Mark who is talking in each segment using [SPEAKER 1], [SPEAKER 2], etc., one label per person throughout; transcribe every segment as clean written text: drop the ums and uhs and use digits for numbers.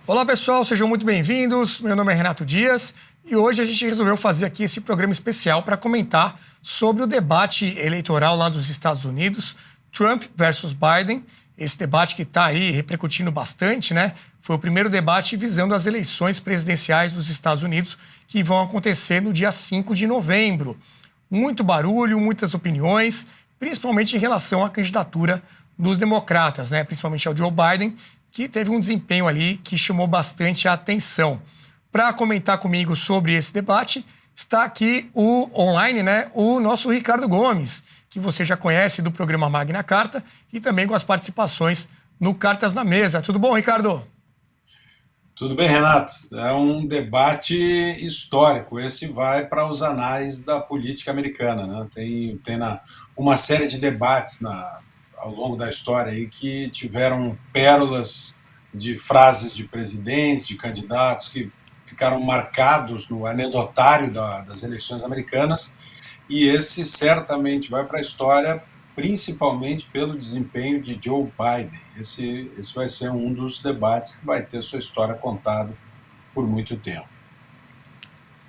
[SPEAKER 1] Olá pessoal, sejam muito bem-vindos. Meu nome é Renato Dias e hoje a gente resolveu fazer aqui esse programa especial para comentar sobre o debate eleitoral lá dos Estados Unidos, Trump versus Biden. Esse debate que está aí repercutindo bastante, né? Foi o primeiro debate visando as eleições presidenciais dos Estados Unidos que vão acontecer no dia 5 de novembro. Muito barulho, muitas opiniões, principalmente em relação à candidatura dos democratas, né? Principalmente ao Joe Biden, que teve um desempenho ali que chamou bastante a atenção. Para comentar comigo sobre esse debate, está aqui o online, né, o nosso Ricardo Gomes, que você já conhece do programa Magna Carta e também com as participações no Cartas na Mesa. Tudo bom, Ricardo?
[SPEAKER 2] Tudo bem, Renato? É um debate histórico. Esse vai para os anais da política americana, né? Tem uma série de debates ao longo da história aí que tiveram pérolas de frases de presidentes, de candidatos que ficaram marcados no anedotário das eleições americanas. E esse certamente vai para a história, principalmente pelo desempenho de Joe Biden. Esse vai ser um dos debates que vai ter sua história contada por muito tempo.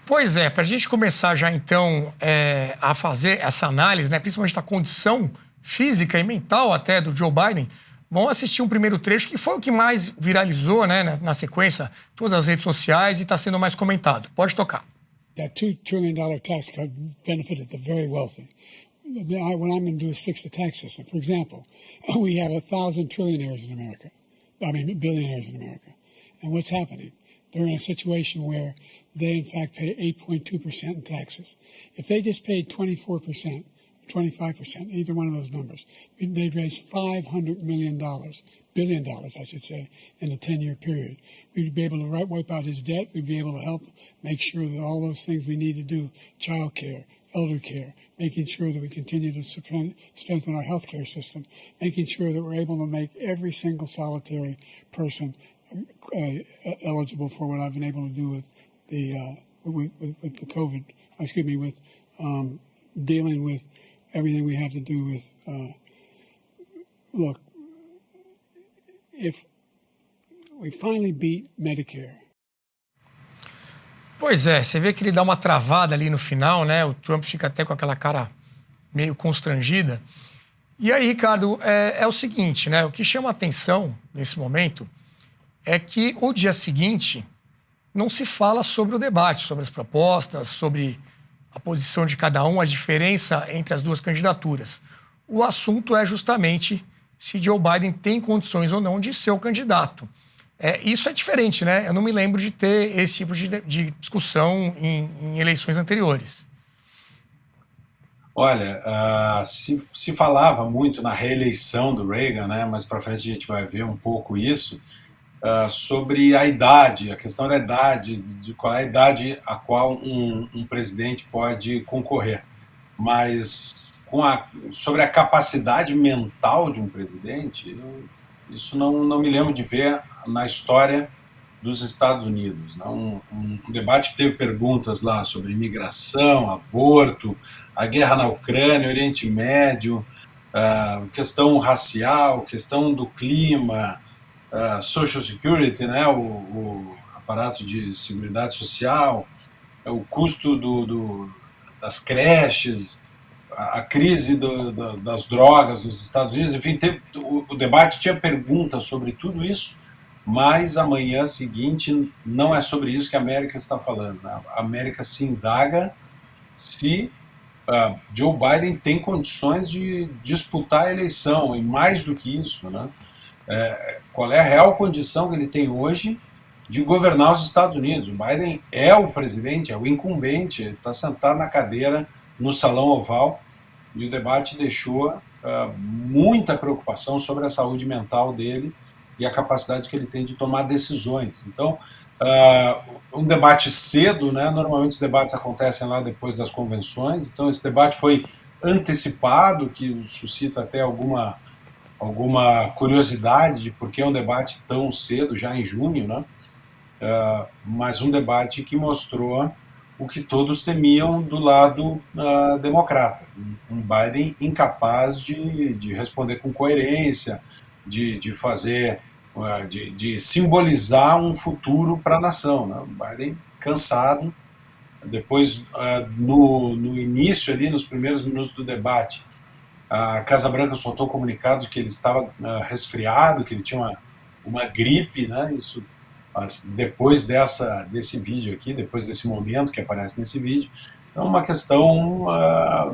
[SPEAKER 1] Pois é, para a gente começar já então a fazer essa análise, né, principalmente da condição física e mental até do Joe Biden, vamos assistir um primeiro trecho que foi o que mais viralizou, né, na sequência, todas as redes sociais e está sendo mais comentado. Pode tocar.
[SPEAKER 3] That $2 trillion tax cut benefited the very wealthy. What I'm going to do is fix the tax system. For example, we have 1,000 trillionaires in America. I mean, billionaires in America. And what's happening? They're in a situation where they, in fact, pay 8.2% in taxes. If they just paid 24%, 25%, either one of those numbers, they'd raise $500 million, billion dollars, I should say, in a 10-year period. We'd be able to wipe out his debt. We'd be able to help make sure that all those things we need to do, child care, elder care, making sure that we continue to strengthen our healthcare system, making sure that we're able to make every single solitary person eligible for what I've been able to do with the COVID, with dealing with everything we have to do with, look, if we finally beat Medicare.
[SPEAKER 1] Pois é, você vê que ele dá uma travada ali no final, né? O Trump fica até com aquela cara meio constrangida. E aí, Ricardo, é o seguinte, né? O que chama a atenção nesse momento é que o dia seguinte não se fala sobre o debate, sobre as propostas, sobre a posição de cada um, a diferença entre as duas candidaturas. O assunto é justamente se Joe Biden tem condições ou não de ser o candidato. Isso é diferente, né? Eu não me lembro de ter esse tipo de discussão em eleições anteriores.
[SPEAKER 2] Olha, se falava muito na reeleição do Reagan, né? Mais para frente a gente vai ver um pouco isso, sobre a idade, a questão da idade, de qual é a idade a qual um presidente pode concorrer. Mas sobre a capacidade mental de um presidente, isso não me lembro de ver na história dos Estados Unidos. Né? Um debate que teve perguntas lá sobre imigração, aborto, a guerra na Ucrânia, Oriente Médio, questão racial, questão do clima, Social Security, né? o aparato de seguridade social, o custo das creches, a crise das drogas nos Estados Unidos, enfim, o debate tinha perguntas sobre tudo isso, mas amanhã seguinte não é sobre isso que a América está falando. Né? A América se indaga se Joe Biden tem condições de disputar a eleição, e mais do que isso, né? Qual é a real condição que ele tem hoje de governar os Estados Unidos. O Biden é o presidente, é o incumbente, ele está sentado na cadeira no Salão Oval, e o debate deixou muita preocupação sobre a saúde mental dele e a capacidade que ele tem de tomar decisões. Então, um debate cedo, né? Normalmente os debates acontecem lá depois das convenções, então esse debate foi antecipado, que suscita até alguma curiosidade de por que é um debate tão cedo, já em junho, né? Mas um debate que mostrou o que todos temiam do lado democrata. Um Biden incapaz de responder com coerência, de fazer de simbolizar um futuro para a nação, né? O Biden cansado, depois no início ali, nos primeiros minutos do debate, a Casa Branca soltou um comunicado que ele estava resfriado, que ele tinha uma gripe, né? Isso depois desse vídeo aqui, depois desse momento que aparece nesse vídeo. Então, uma questão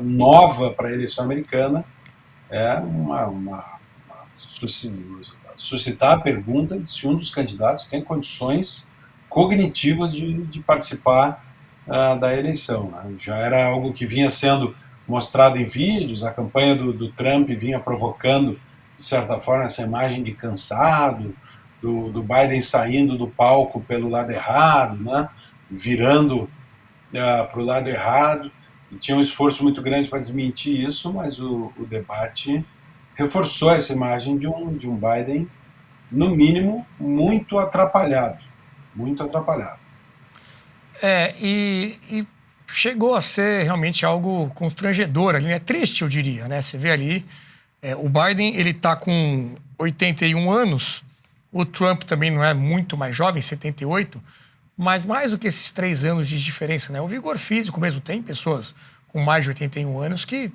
[SPEAKER 2] nova para a eleição americana é suscitar a pergunta de se um dos candidatos tem condições cognitivas de participar da eleição, né? Já era algo que vinha sendo mostrado em vídeos, a campanha do Trump vinha provocando, de certa forma, essa imagem de cansado, do Biden saindo do palco pelo lado errado, né? Virando para o lado errado, e tinha um esforço muito grande para desmentir isso, mas o debate reforçou essa imagem de um Biden, no mínimo, muito atrapalhado. Muito atrapalhado.
[SPEAKER 1] E chegou a ser realmente algo constrangedor ali, né? Triste, eu diria, né? Você vê ali, o Biden, ele tá com 81 anos, o Trump também não é muito mais jovem, 78, mas mais do que esses 3 anos de diferença, né? O vigor físico mesmo, tem pessoas com mais de 81 anos que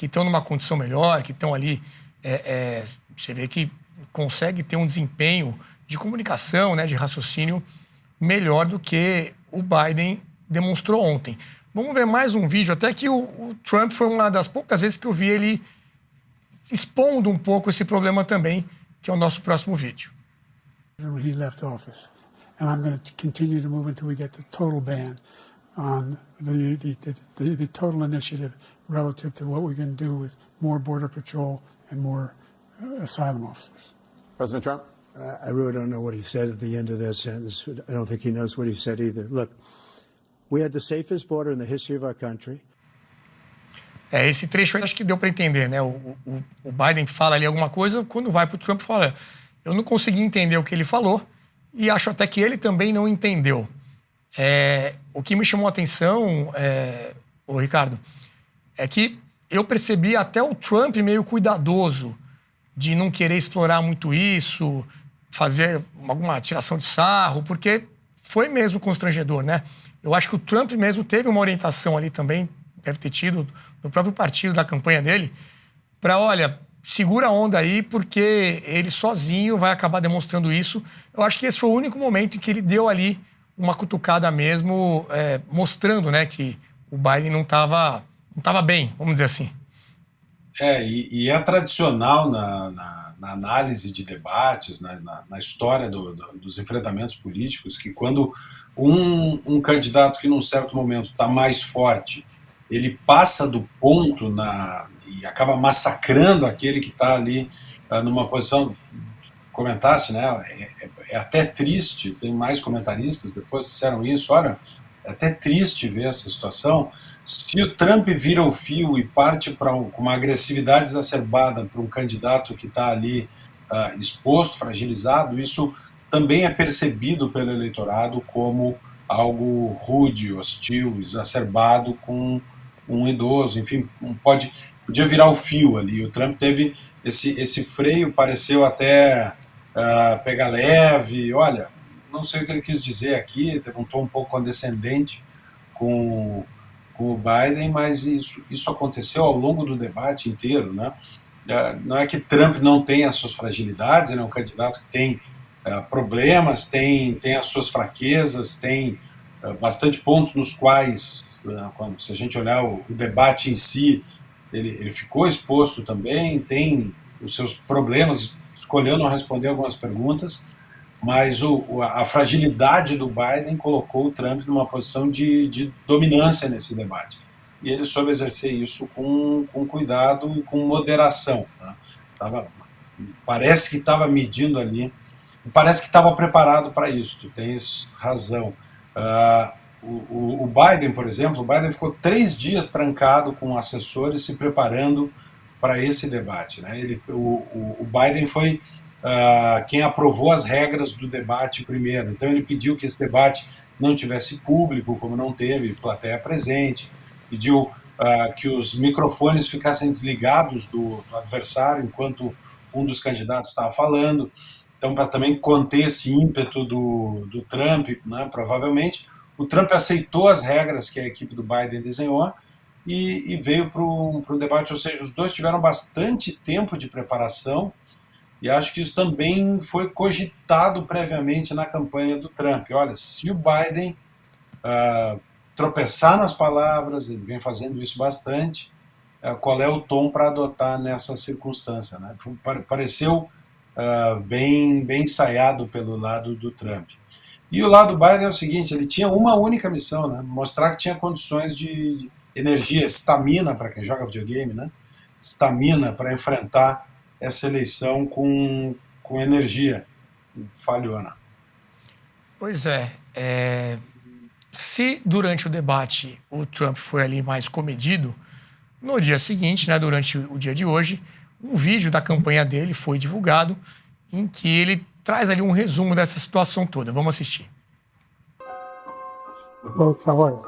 [SPEAKER 1] estão numa condição melhor, que estão ali, você vê que consegue ter um desempenho de comunicação, né, de raciocínio melhor do que o Biden demonstrou ontem. Vamos ver mais um vídeo, até que o Trump foi uma das poucas vezes que eu vi ele expondo um pouco esse problema também, que é o nosso próximo vídeo.
[SPEAKER 3] When he left office, and I'm going to continue to move until we get the total ban on the total initiative relative to what we're going to do with more border patrol and more asylum officers.
[SPEAKER 4] President Trump?
[SPEAKER 5] I really don't know what he said at the end of that sentence. I don't think he knows what he said either. Look, we had the safest border in the history of our country.
[SPEAKER 1] Esse trecho eu acho que deu para entender, né? O Biden fala ali alguma coisa, quando vai para o Trump fala, eu não consegui entender o que ele falou e acho até que ele também não entendeu. O que me chamou a atenção, Ricardo, é que eu percebi até o Trump meio cuidadoso de não querer explorar muito isso, fazer alguma tiração de sarro, porque foi mesmo constrangedor, né? Eu acho que o Trump mesmo teve uma orientação ali também, deve ter tido no próprio partido da campanha dele, para, olha, segura a onda aí, porque ele sozinho vai acabar demonstrando isso. Eu acho que esse foi o único momento em que ele deu ali uma cutucada mesmo, mostrando, né, que o Biden não estava bem, vamos dizer assim.
[SPEAKER 2] E é tradicional na análise de debates, na história dos enfrentamentos políticos, que quando um candidato que num certo momento está mais forte, ele passa do ponto e acaba massacrando aquele que está ali numa posição, comentaste, né? É até triste, tem mais comentaristas depois que disseram isso, olha, é até triste ver essa situação. Se o Trump vira o fio e parte para uma agressividade exacerbada para um candidato que está ali exposto, fragilizado, isso também é percebido pelo eleitorado como algo rude, hostil, exacerbado com um idoso, enfim, podia virar o fio ali. O Trump teve esse freio, pareceu até pegar leve, olha, não sei o que ele quis dizer aqui, teve um tom um pouco condescendente com o Biden, mas isso aconteceu ao longo do debate inteiro, né? Não é que Trump não tem as suas fragilidades, ele é um candidato que tem problemas, tem as suas fraquezas, tem bastante pontos nos quais, se a gente olhar o debate em si, ele ficou exposto também, tem os seus problemas, escolheu não responder algumas perguntas, mas a fragilidade do Biden colocou o Trump numa posição de dominância nesse debate. E ele soube exercer isso com cuidado e com moderação, né? Parece que estava medindo ali, parece que estava preparado para isso, tu tens razão. O Biden, por exemplo, o Biden ficou 3 dias trancado com assessores se preparando para esse debate, né? O Biden foi quem aprovou as regras do debate primeiro, então ele pediu que esse debate não tivesse público, como não teve plateia presente, pediu que os microfones ficassem desligados do adversário enquanto um dos candidatos estava falando. então para também conter esse ímpeto do Trump, né, provavelmente, o Trump aceitou as regras que a equipe do Biden desenhou e veio para o debate, ou seja, os dois tiveram bastante tempo de preparação e acho que isso também foi cogitado previamente na campanha do Trump. Olha, se o Biden tropeçar nas palavras, ele vem fazendo isso bastante, qual é o tom para adotar nessa circunstância, né? Pareceu bem ensaiado pelo lado do Trump. E o lado do Biden é o seguinte, ele tinha uma única missão, né? Mostrar que tinha condições de energia, estamina para quem joga videogame, né? Estamina para enfrentar essa eleição com energia. Falhou, né?
[SPEAKER 1] Pois é. Se durante o debate o Trump foi ali mais comedido, no dia seguinte, né, durante o dia de hoje, um vídeo da campanha dele foi divulgado em que ele traz ali um resumo dessa situação toda. Vamos assistir.
[SPEAKER 3] Folks, how are you?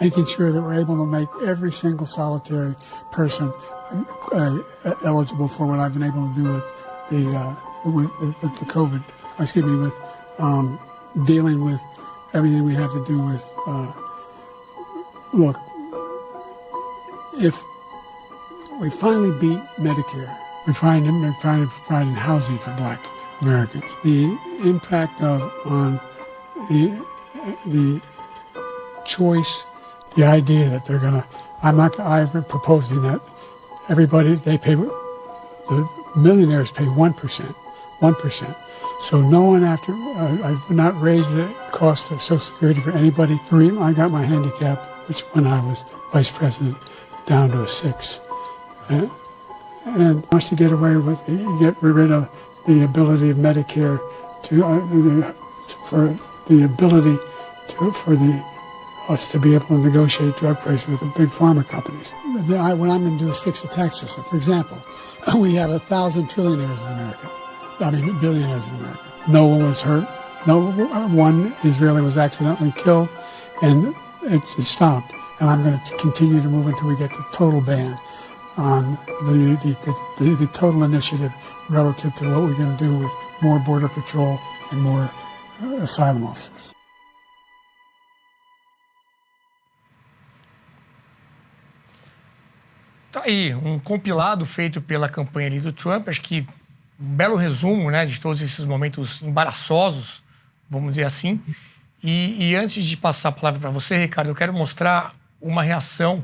[SPEAKER 3] Making sure that we're able to make every single solitary person eligible for what I've been able to do with the COVID. Excuse me, with dealing with everything we have to do with. Look, if we finally beat Medicare, we're trying to provide housing for Black Americans. The impact on the choice, the idea that they're going to, I've been proposing that everybody, the millionaires pay 1%. So no one I've not raised the cost of Social Security for anybody. I got my handicap, which when I was vice president, down to a 6. And wants to get rid of the ability of Medicare for us to be able to negotiate drug prices with the big pharma companies. What I'm going to do is fix the tax system. For example, we have 1,000 trillionaires in America. Billionaires in America. No one was hurt. No one Israeli was accidentally killed, and it stopped. And I'm going to continue to move until we get the total ban on the total initiative relative to what we're going to do with more border patrol and more asylum officers.
[SPEAKER 1] Tá aí, um compilado feito pela campanha ali do Trump, acho que um belo resumo, né, de todos esses momentos embaraçosos, vamos dizer assim. E antes de passar a palavra para você, Ricardo, eu quero mostrar uma reação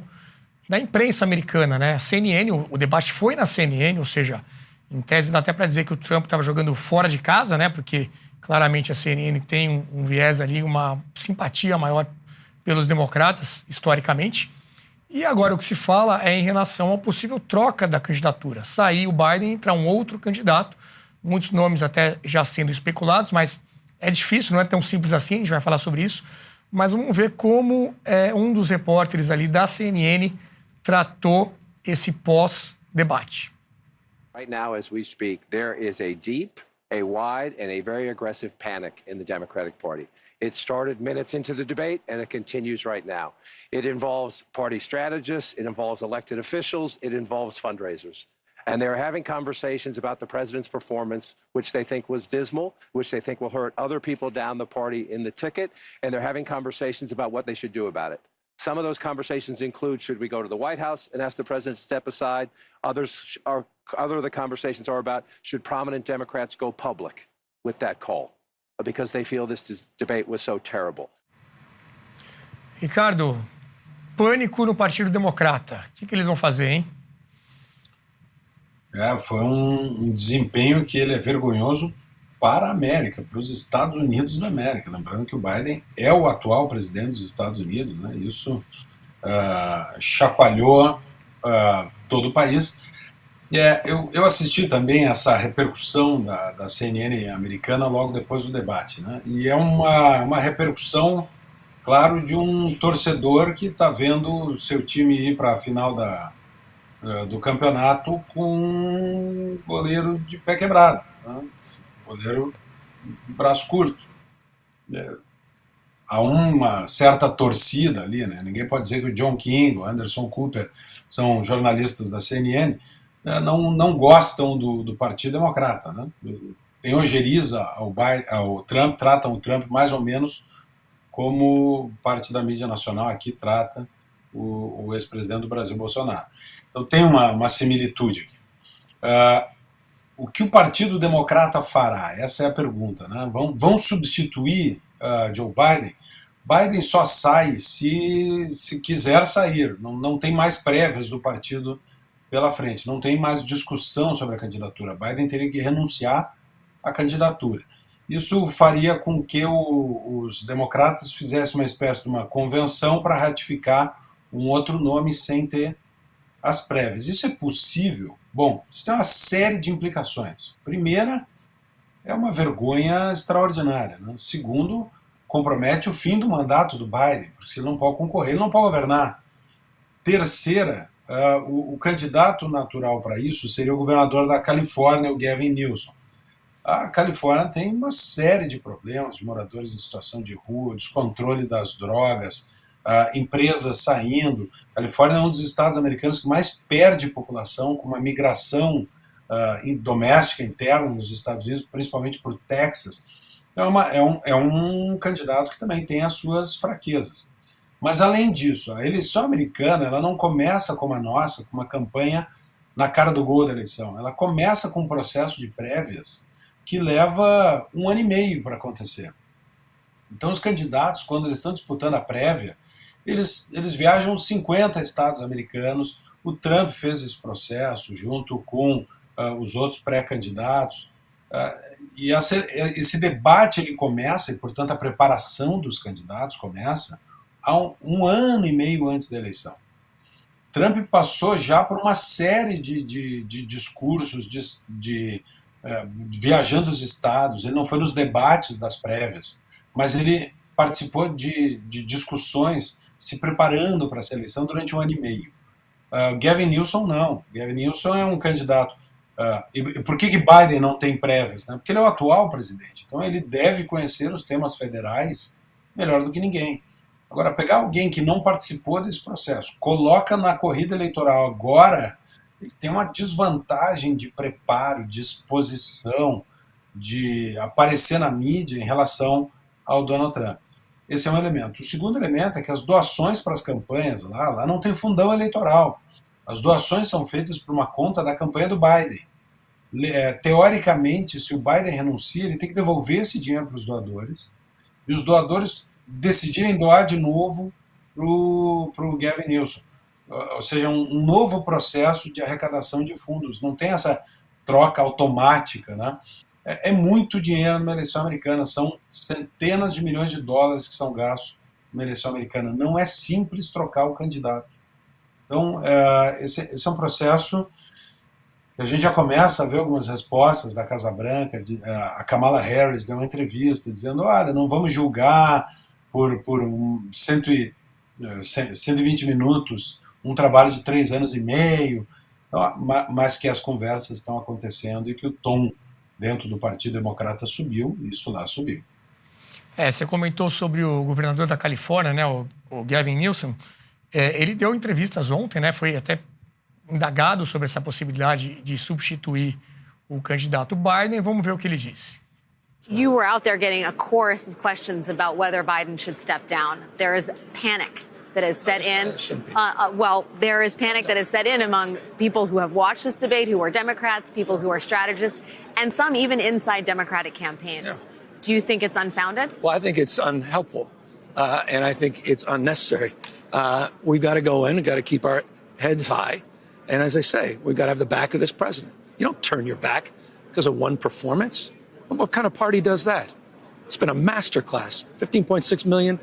[SPEAKER 1] da imprensa americana, né? A CNN, o debate foi na CNN, ou seja, em tese dá até para dizer que o Trump estava jogando fora de casa, né? Porque claramente a CNN tem um viés ali, uma simpatia maior pelos democratas, historicamente. E agora o que se fala é em relação à possível troca da candidatura. Sair o Biden e entrar um outro candidato. Muitos nomes até já sendo especulados, mas é difícil, não é tão simples assim, a gente vai falar sobre isso. Mas vamos ver como um dos repórteres ali da CNN tratou esse pós-debate.
[SPEAKER 4] Right now, as we speak, there is a deep, a wide, and a very aggressive panic in the Democratic Party. It started minutes into the debate, and it continues right now. It involves party strategists, it involves elected officials, it involves fundraisers. And they're having conversations about the president's performance, which they think was dismal, which they think will hurt other people down the party in the ticket, and they're having conversations about what they should do about it. Some of those conversations include, should we go to the White House and ask the president to step aside? Other of the conversations are about, should prominent Democrats go public with that call? Because they feel this debate was so terrible.
[SPEAKER 1] Ricardo, pânico no Partido Democrata. O que eles vão fazer, hein?
[SPEAKER 2] Foi um desempenho que ele é vergonhoso para a América, para os Estados Unidos da América. Lembrando que o Biden é o atual presidente dos Estados Unidos, né? Isso chacoalhou todo o país. Eu assisti também essa repercussão da CNN americana logo depois do debate, né? E é uma repercussão, claro, de um torcedor que está vendo o seu time ir para a final do campeonato com um goleiro de pé quebrado, né? Goleiro de braço curto. Há uma certa torcida ali, né? Ninguém pode dizer que o John King, o Anderson Cooper são jornalistas da CNN, não gostam do Partido Democrata, né? ojeriza ao Trump, tratam o Trump mais ou menos como parte da mídia nacional aqui trata o ex-presidente do Brasil, Bolsonaro. Então tem uma similitude aqui. O que o Partido Democrata fará? Essa é a pergunta, né? Vão substituir Joe Biden? Biden só sai se quiser sair. Não tem mais prévias do partido pela frente. Não tem mais discussão sobre a candidatura. Biden teria que renunciar à candidatura. Isso faria com que os democratas fizessem uma espécie de uma convenção para ratificar um outro nome sem ter as prévias. Isso é possível? Bom, isso tem uma série de implicações. Primeira, é uma vergonha extraordinária, né? Segundo, compromete o fim do mandato do Biden, porque se ele não pode concorrer, ele não pode governar. Terceira, o candidato natural para isso seria o governador da Califórnia, o Gavin Newsom. A Califórnia tem uma série de problemas de moradores em situação de rua, descontrole das drogas, empresas saindo. A Califórnia é um dos estados americanos que mais perde população, com uma migração doméstica interna nos Estados Unidos, principalmente por Texas. É um candidato que também tem as suas fraquezas. Mas, além disso, a eleição americana ela não começa como a nossa, com uma campanha na cara do gol da eleição. Ela começa com um processo de prévias que leva 1 ano e meio para acontecer. Então, os candidatos, quando eles estão disputando a prévia, eles viajam 50 estados americanos. O Trump fez esse processo junto com os outros pré-candidatos. E esse debate ele começa, e, portanto, a preparação dos candidatos começa há 1 ano e meio antes da eleição. Trump passou já por uma série de discursos, viajando os estados. Ele não foi nos debates das prévias, mas ele participou de discussões se preparando para essa eleição durante 1 ano e meio. Gavin Newsom não. Gavin Newsom é um candidato. E por que Biden não tem prévias? Né? Porque ele é o atual presidente. Então ele deve conhecer os temas federais melhor do que ninguém. Agora, pegar alguém que não participou desse processo, coloca na corrida eleitoral agora, ele tem uma desvantagem de preparo, de exposição, de aparecer na mídia em relação ao Donald Trump. Esse é um elemento. O segundo elemento é que as doações para as campanhas lá não tem fundão eleitoral. As doações são feitas por uma conta da campanha do Biden. Teoricamente, se o Biden renuncia, ele tem que devolver esse dinheiro para os doadores, e os doadores decidirem doar de novo para o Gavin Newsom. Ou seja, um novo processo de arrecadação de fundos. Não tem essa troca automática, né? É muito dinheiro numa eleição americana. São centenas de milhões de dólares que são gastos numa eleição americana. Não é simples trocar o candidato. Então, esse é um processo que a gente já começa a ver algumas respostas da Casa Branca. A Kamala Harris deu uma entrevista dizendo, olha, não vamos julgar por 120 minutos um trabalho de 3 anos e meio, mas que as conversas estão acontecendo e que o tom dentro do Partido Democrata subiu, e isso lá subiu.
[SPEAKER 1] Você comentou sobre o governador da Califórnia, né, o Gavin Newsom. Ele deu entrevistas ontem, né, foi até indagado sobre essa possibilidade de substituir o candidato Biden. Vamos ver o que ele disse.
[SPEAKER 6] You were out there getting a chorus of questions about whether Biden should step down. There is panic that has set in. There is panic that has set in among people who have watched this debate, who are Democrats, people who are strategists, and some even inside Democratic campaigns. Yeah. Do you think it's unfounded?
[SPEAKER 7] Well, I think it's unhelpful, and I think it's unnecessary. We've got to go in and got to keep our heads high. And as I say, we've got to have the back of this president. You don't turn your back because of one performance. What kind of party does that? It's been a masterclass. 15.6 million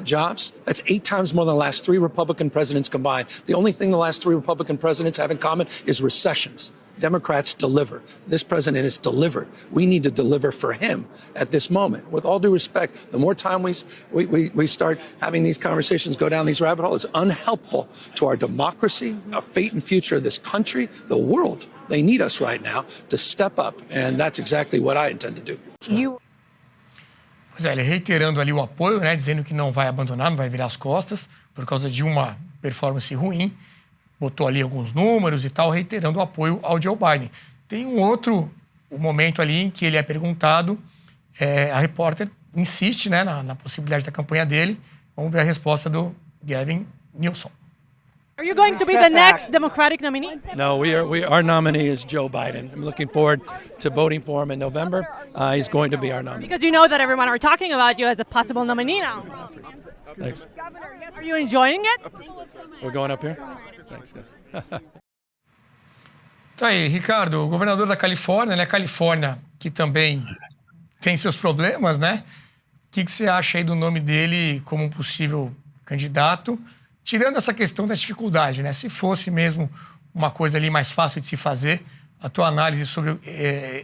[SPEAKER 7] jobs. That's 8 times more than the last 3 Republican presidents combined. The only thing the last 3 Republican presidents have in common is recessions. Democrats deliver. This president has delivered. We need to deliver for him at this moment. With all due respect, the more time we start having these conversations, go down these rabbit holes, it's unhelpful to our democracy, our fate and future of this country, the world. They need us right now to step up, and that's exactly what I intend to do.
[SPEAKER 1] Pois ele reiterando ali o apoio, né, dizendo que não vai abandonar, não vai virar as costas por causa de uma performance ruim. Botou ali alguns números e tal, reiterando o apoio ao Joe Biden. Tem um outro o momento ali em que ele é perguntado, a repórter insiste, né, na possibilidade da campanha dele. Vamos ver a resposta do Gavin Newsom.
[SPEAKER 8] Are you going to be the next Democratic nominee?
[SPEAKER 7] No, our nominee is Joe Biden. I'm looking forward to voting for him in November. He's going to be our nominee.
[SPEAKER 8] Because you know that everyone are talking about you as a possible nominee now.
[SPEAKER 7] Thanks.
[SPEAKER 8] Are you enjoying it?
[SPEAKER 7] We're going up here? Thanks, guys.
[SPEAKER 1] Tá aí, Ricardo, o governador da Califórnia, né? Califórnia, que também tem seus problemas, né? O que você acha aí do nome dele como um possível candidato? Tirando essa questão da dificuldade, né? Se fosse mesmo uma coisa ali mais fácil de se fazer, a tua análise sobre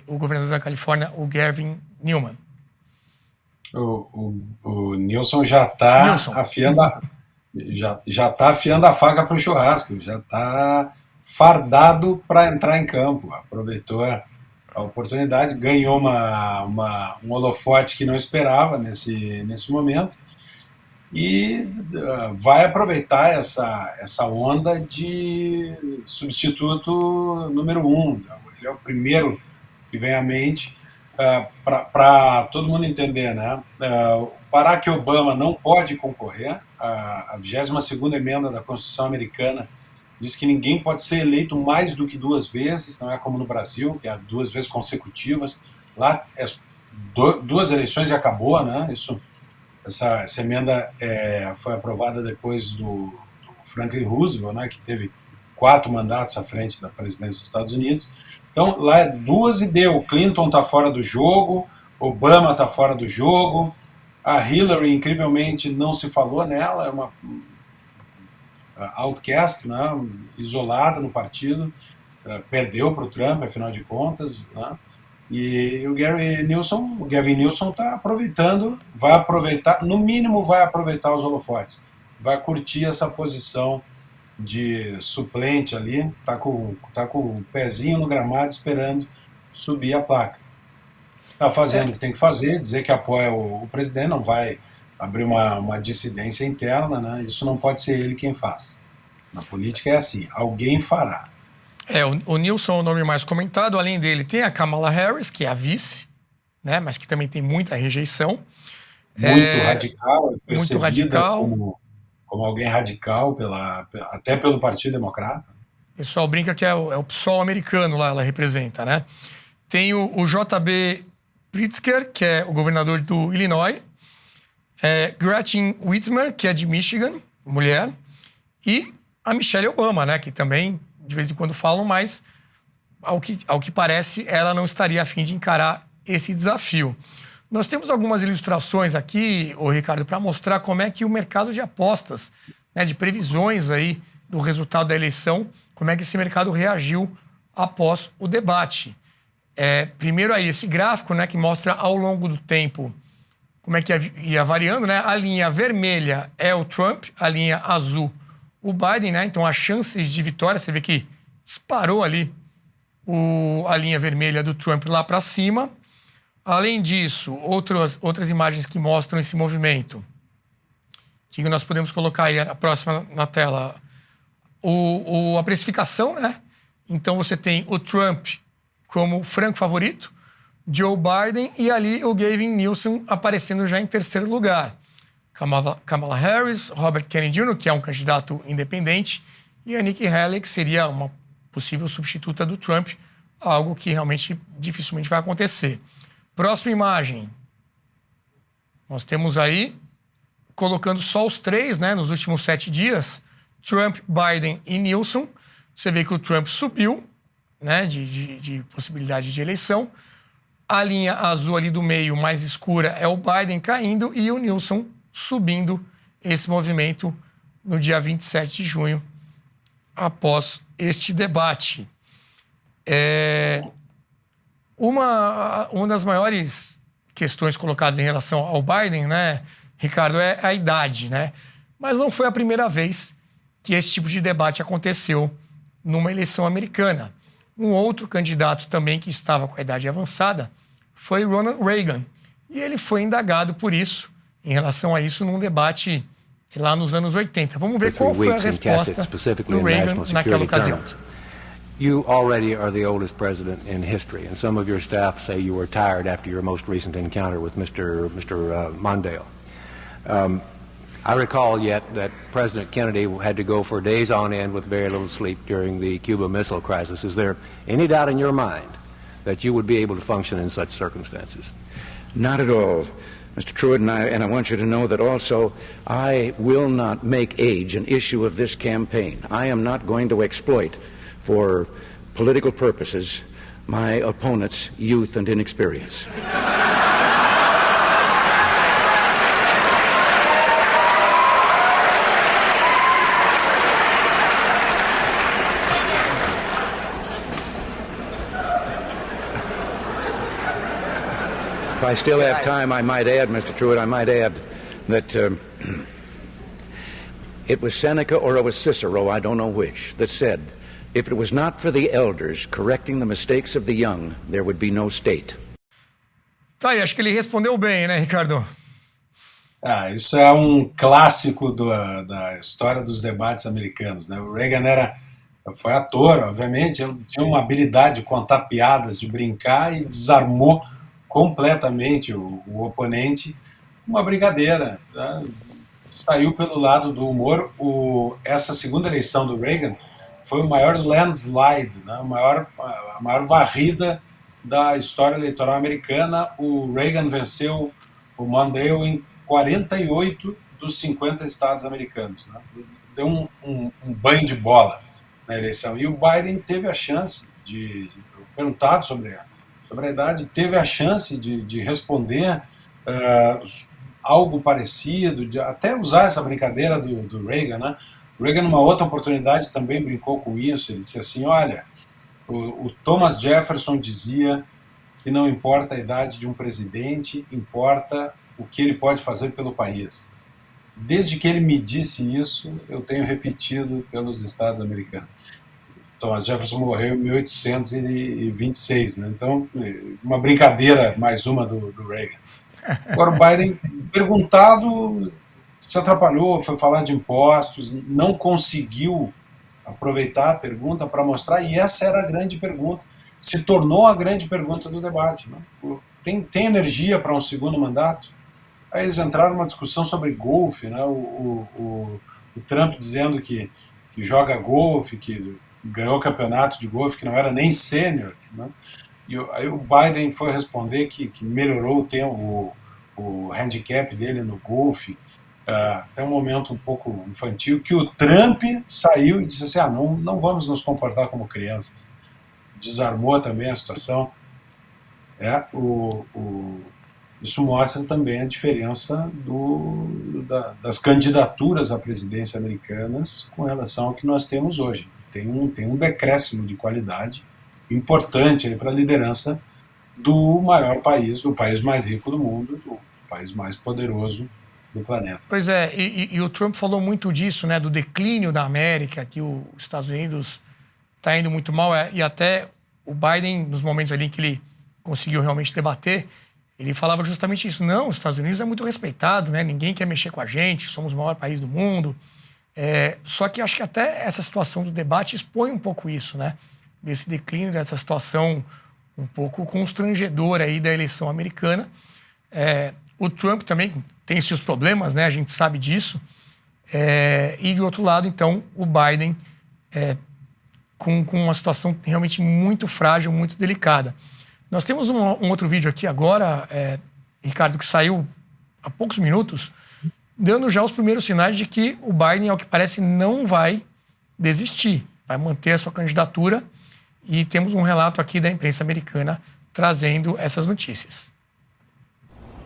[SPEAKER 1] o governador da Califórnia, o Gavin Newsom.
[SPEAKER 2] O Newsom já está afiando já tá afiando a faca para o churrasco, já está fardado para entrar em campo. Aproveitou a oportunidade, ganhou um holofote que não esperava nesse momento. E vai aproveitar essa onda de substituto número 1. Ele é o primeiro que vem à mente, para todo mundo entender, né? O Barack Obama não pode concorrer. A 22ª emenda da Constituição americana diz que ninguém pode ser eleito mais do que 2 vezes, não é como no Brasil, que é 2 vezes consecutivas. Lá é 2 eleições e acabou, né? Essa emenda foi aprovada depois do Franklin Roosevelt, né, que teve 4 mandatos à frente da presidência dos Estados Unidos. Então, lá é 2 e deu. Clinton está fora do jogo, Obama está fora do jogo, a Hillary, incrivelmente, não se falou nela, é uma outcast, né, isolada no partido, perdeu para o Trump, afinal de contas, né? E o Gavin Newsom está aproveitando, no mínimo vai aproveitar os holofotes, vai curtir essa posição de suplente ali, tá com o pezinho no gramado esperando subir a placa. Está fazendo o que tem que fazer, dizer que apoia o presidente, não vai abrir uma dissidência interna, né? Isso não pode ser ele quem faz. Na política é assim, alguém fará.
[SPEAKER 1] O Newsom é o nome mais comentado. Além dele, tem a Kamala Harris, que é a vice, né? Mas que também tem muita rejeição.
[SPEAKER 2] Muito radical,
[SPEAKER 1] muito radical.
[SPEAKER 2] Como alguém radical, até pelo Partido Democrata.
[SPEAKER 1] O pessoal brinca que é o PSOL americano lá, ela representa, né? Tem o J.B. Pritzker, que é o governador do Illinois. Gretchen Whitmer, que é de Michigan, mulher. E a Michelle Obama, né? Que também de vez em quando falam, mas ao que parece, ela não estaria a fim de encarar esse desafio. Nós temos algumas ilustrações aqui, Ricardo, para mostrar como é que o mercado de apostas, né, de previsões aí do resultado da eleição, como é que esse mercado reagiu após o debate. Primeiro aí, esse gráfico, né, que mostra ao longo do tempo como é que ia variando, né? A linha vermelha é o Trump, a linha azul o Biden, né? Então, as chances de vitória, você vê que disparou ali a linha vermelha do Trump lá para cima. Além disso, outras imagens que mostram esse movimento. Que nós podemos colocar aí a próxima na tela. A precificação, né? Então, você tem o Trump como franco favorito, Joe Biden e ali o Gavin Newsom aparecendo já em terceiro lugar. Kamala Harris, Robert Kennedy Jr., que é um candidato independente, e a Nikki Haley, que seria uma possível substituta do Trump, algo que realmente dificilmente vai acontecer. Próxima imagem. Nós temos aí, colocando só os 3, né, nos últimos 7 dias, Trump, Biden e Newsom. Você vê que o Trump subiu, né, de possibilidade de eleição. A linha azul ali do meio, mais escura, é o Biden caindo e o Newsom subindo esse movimento no dia 27 de junho, após este debate. Uma das maiores questões colocadas em relação ao Biden, né, Ricardo, é a idade, né? Mas não foi a primeira vez que esse tipo de debate aconteceu numa eleição americana. Um outro candidato também que estava com a idade avançada foi Ronald Reagan. E ele foi indagado por isso, em relação a isso, num debate lá nos anos 80. Vamos ver qual foi a resposta do Reagan naquela ocasião.
[SPEAKER 4] You already are the oldest president in history, and some of your staff say you were tired after your most recent encounter with Mr. Mondale. I recall yet that President Kennedy had to go for days on end with very little sleep during the Cuba Missile Crisis. Is there any doubt in your mind that you would be able to function in such circumstances?
[SPEAKER 9] Not at all, Mr. Truitt, and I want you to know that also I will not make age an issue of this campaign. I am not going to exploit, for political purposes, my opponent's youth and inexperience. If I still have time, I might add, Mr. Truitt, I might add that it was Seneca or it was Cicero, I don't know which, that said, if it was not for the elders correcting the mistakes of the young, there would be no state.
[SPEAKER 1] Tá aí, acho que ele respondeu bem, né, Ricardo?
[SPEAKER 2] Isso é um clássico da história dos debates americanos, né? O Reagan foi ator, obviamente, ele tinha uma habilidade de contar piadas, de brincar, e desarmou completamente o oponente. Uma brincadeira, tá? Saiu pelo lado do humor. Essa segunda eleição do Reagan foi o maior landslide, né? a maior varrida da história eleitoral americana. O Reagan venceu o Mondale em 48 dos 50 estados americanos, né? Deu um banho de bola na eleição. E o Biden teve a chance perguntado sobre a idade, teve a chance de responder algo parecido, de até usar essa brincadeira do Reagan, né? O Reagan, numa outra oportunidade, também brincou com isso. Ele disse assim, olha, o Thomas Jefferson dizia que não importa a idade de um presidente, importa o que ele pode fazer pelo país. Desde que ele me disse isso, eu tenho repetido pelos Estados americanos. Thomas Jefferson morreu em 1826, né? Então, uma brincadeira, mais uma do Reagan. Agora, o Biden, perguntado, se atrapalhou, foi falar de impostos, não conseguiu aproveitar a pergunta para mostrar, e essa era a grande pergunta, se tornou a grande pergunta do debate, né? Tem energia para um segundo mandato? Aí eles entraram numa discussão sobre golfe, né? O Trump dizendo que joga golfe, que ganhou o campeonato de golfe, que não era nem sênior, né? E aí o Biden foi responder que melhorou o handicap dele no golfe, até um momento um pouco infantil, que o Trump saiu e disse assim, não vamos nos comportar como crianças. Desarmou também a situação. Isso mostra também a diferença das candidaturas à presidência americanas com relação ao que nós temos hoje. Tem um decréscimo de qualidade importante para a liderança do maior país, do país mais rico do mundo, do país mais poderoso do planeta.
[SPEAKER 1] Pois é, e o Trump falou muito disso, né, do declínio da América, que os Estados Unidos está indo muito mal, e até o Biden, nos momentos ali em que ele conseguiu realmente debater, ele falava justamente isso. Não, os Estados Unidos é muito respeitado, né, ninguém quer mexer com a gente, somos o maior país do mundo. Só que acho que até essa situação do debate expõe um pouco isso, né, desse declínio, dessa situação um pouco constrangedora aí da eleição americana. O Trump também tem seus problemas, né? A gente sabe disso. E, de outro lado, então, o Biden com uma situação realmente muito frágil, muito delicada. Nós temos um outro vídeo aqui agora, Ricardo, que saiu há poucos minutos, dando já os primeiros sinais de que o Biden, ao que parece, não vai desistir, vai manter a sua candidatura. E temos um relato aqui da imprensa americana trazendo essas notícias.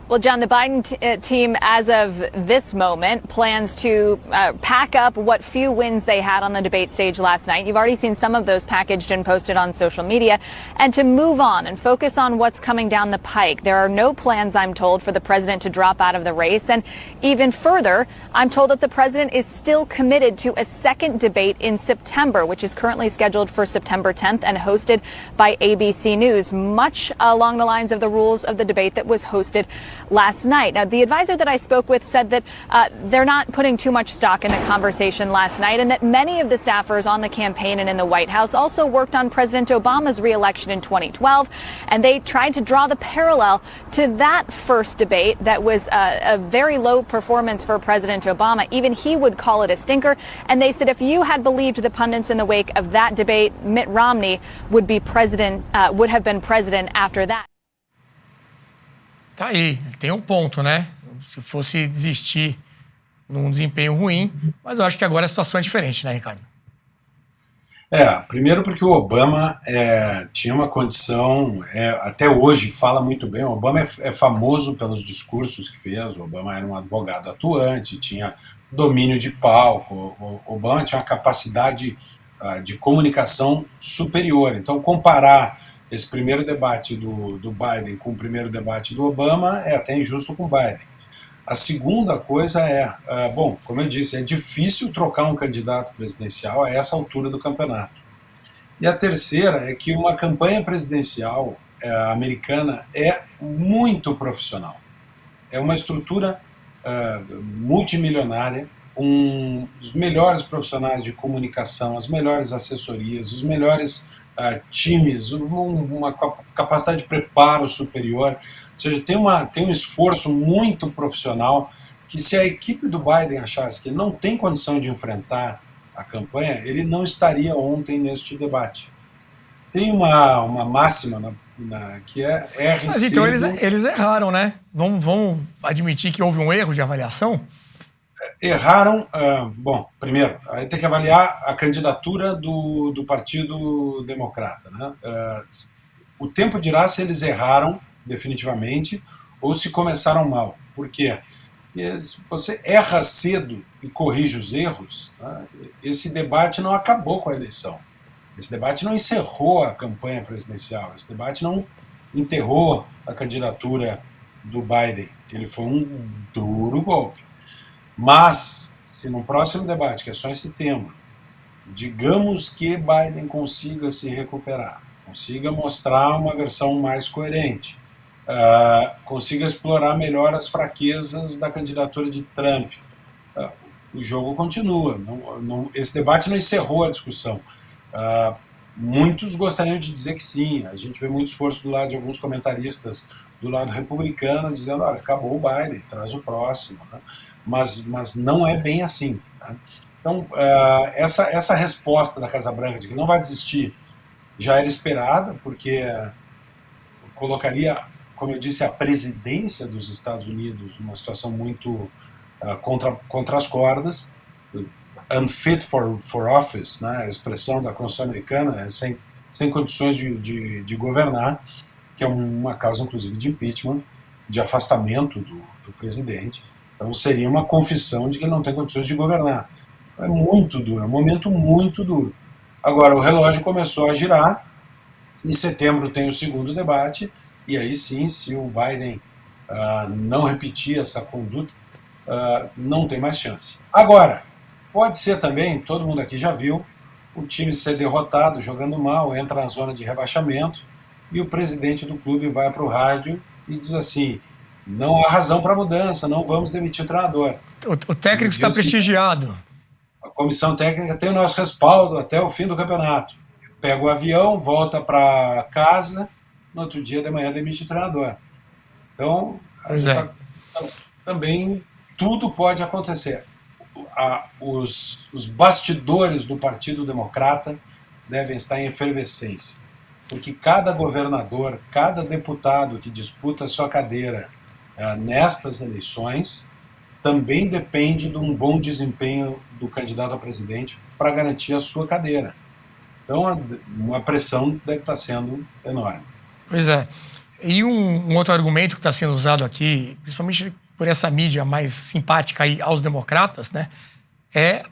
[SPEAKER 6] Well, John, the Biden team, as of this moment, plans to pack up what few wins they had on the debate stage last night. You've already seen some of those packaged and posted on social media. And to move on and focus on what's coming down the pike. There are no plans, I'm told, for the president to drop out of the race. And even further, I'm told that the president is still committed to a second debate in September, which is currently scheduled for September 10th and hosted by ABC News, much along the lines of the rules of the debate that was hosted
[SPEAKER 10] last night. Now, the advisor that I spoke with said that they're not putting too much stock in the conversation last night, and that many of the staffers on the campaign and in the White House also worked on President Obama's re-election in 2012, and they tried to draw the parallel to that first debate that was a very low performance for President Obama. Even he would call it a stinker, and they said if you had believed the pundits in the wake of that debate, Mitt Romney would have been president after that.
[SPEAKER 1] Tá aí, tem um ponto, né? Se fosse desistir num desempenho ruim, mas eu acho que agora a situação é diferente, né, Ricardo?
[SPEAKER 2] Primeiro porque o Obama tinha uma condição, até hoje fala muito bem, o Obama é famoso pelos discursos que fez, o Obama era um advogado atuante, tinha domínio de palco, o Obama tinha uma capacidade de comunicação superior. Então, comparar esse primeiro debate do Biden com o primeiro debate do Obama é até injusto com o Biden. A segunda coisa bom, como eu disse, é difícil trocar um candidato presidencial a essa altura do campeonato. E a terceira é que uma campanha presidencial americana é muito profissional. É uma estrutura multimilionária, com os melhores profissionais de comunicação, as melhores assessorias, os melhores times, uma capacidade de preparo superior. Ou seja, tem um esforço muito profissional que, se a equipe do Biden achasse que não tem condição de enfrentar a campanha, ele não estaria ontem neste debate. Tem uma máxima que é R.
[SPEAKER 1] Mas então eles erraram, né? Vamos admitir que houve um erro de avaliação?
[SPEAKER 2] Erraram. Bom, primeiro, aí tem que avaliar a candidatura do Partido Democrata, né? O tempo dirá se eles erraram definitivamente ou se começaram mal. Por quê? Se você erra cedo e corrige os erros, né, esse debate não acabou com a eleição. Esse debate não encerrou a campanha presidencial. Esse debate não enterrou a candidatura do Biden. Ele foi um duro golpe. Mas, se no próximo debate, que é só em setembro, digamos que Biden consiga se recuperar, consiga mostrar uma versão mais coerente, consiga explorar melhor as fraquezas da candidatura de Trump, o jogo continua. Esse debate não encerrou a discussão. Muitos gostariam de dizer que sim. A gente vê muito esforço do lado de alguns comentaristas do lado republicano dizendo, olha, acabou o Biden, traz o próximo, né? Mas não é bem assim. Tá? Então, essa resposta da Casa Branca de que não vai desistir já era esperada, porque colocaria, como eu disse, a presidência dos Estados Unidos numa situação muito contra as cordas, unfit for office, né, a expressão da Constituição americana, sem condições de governar, que é uma causa, inclusive, de impeachment, de afastamento do presidente. Então seria uma confissão de que ele não tem condições de governar. É muito duro, é um momento muito duro. Agora, o relógio começou a girar, em setembro tem o segundo debate, e aí sim, se o Biden não repetir essa conduta, não tem mais chance. Agora, pode ser também, todo mundo aqui já viu, o time ser derrotado, jogando mal, entra na zona de rebaixamento, e o presidente do clube vai para o rádio e diz assim, não há razão para mudança, não vamos demitir o treinador.
[SPEAKER 1] O técnico está prestigiado.
[SPEAKER 2] A comissão técnica tem o nosso respaldo até o fim do campeonato. Pega o avião, volta para casa, no outro dia de manhã demite o treinador. Então, também tudo pode acontecer. Os bastidores do Partido Democrata devem estar em efervescência, porque cada governador, cada deputado que disputa a sua cadeira nestas eleições também depende de um bom desempenho do candidato a presidente para garantir a sua cadeira. Então, a pressão deve estar sendo enorme.
[SPEAKER 1] Pois é. E um outro argumento que está sendo usado aqui, principalmente por essa mídia mais simpática aí aos democratas, né, é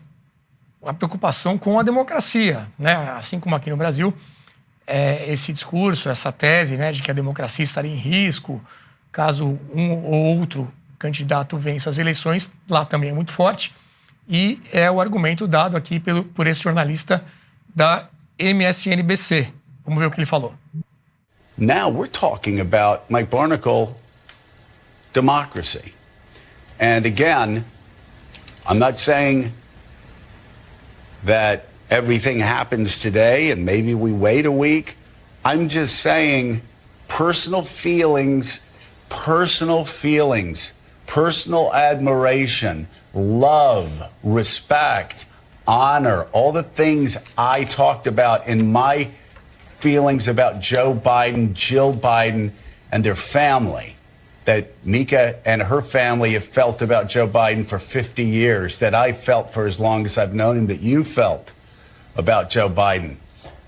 [SPEAKER 1] a preocupação com a democracia, né? Assim como aqui no Brasil, esse discurso, essa tese, né, de que a democracia estaria em risco caso um ou outro candidato vença as eleições, lá também é muito forte, e é o argumento dado aqui por esse jornalista da MSNBC. Vamos ver o que ele falou.
[SPEAKER 11] Now we're talking about Mike Barnicle democracy. And again, I'm not saying that everything happens today and maybe we wait a week. I'm just saying personal feelings, personal admiration, love, respect, honor, all the things I talked about in my feelings about Joe Biden, Jill Biden, and their family, that Mika and her family have felt about Joe Biden for 50 years, that I felt for as long as I've known him, that you felt about Joe Biden,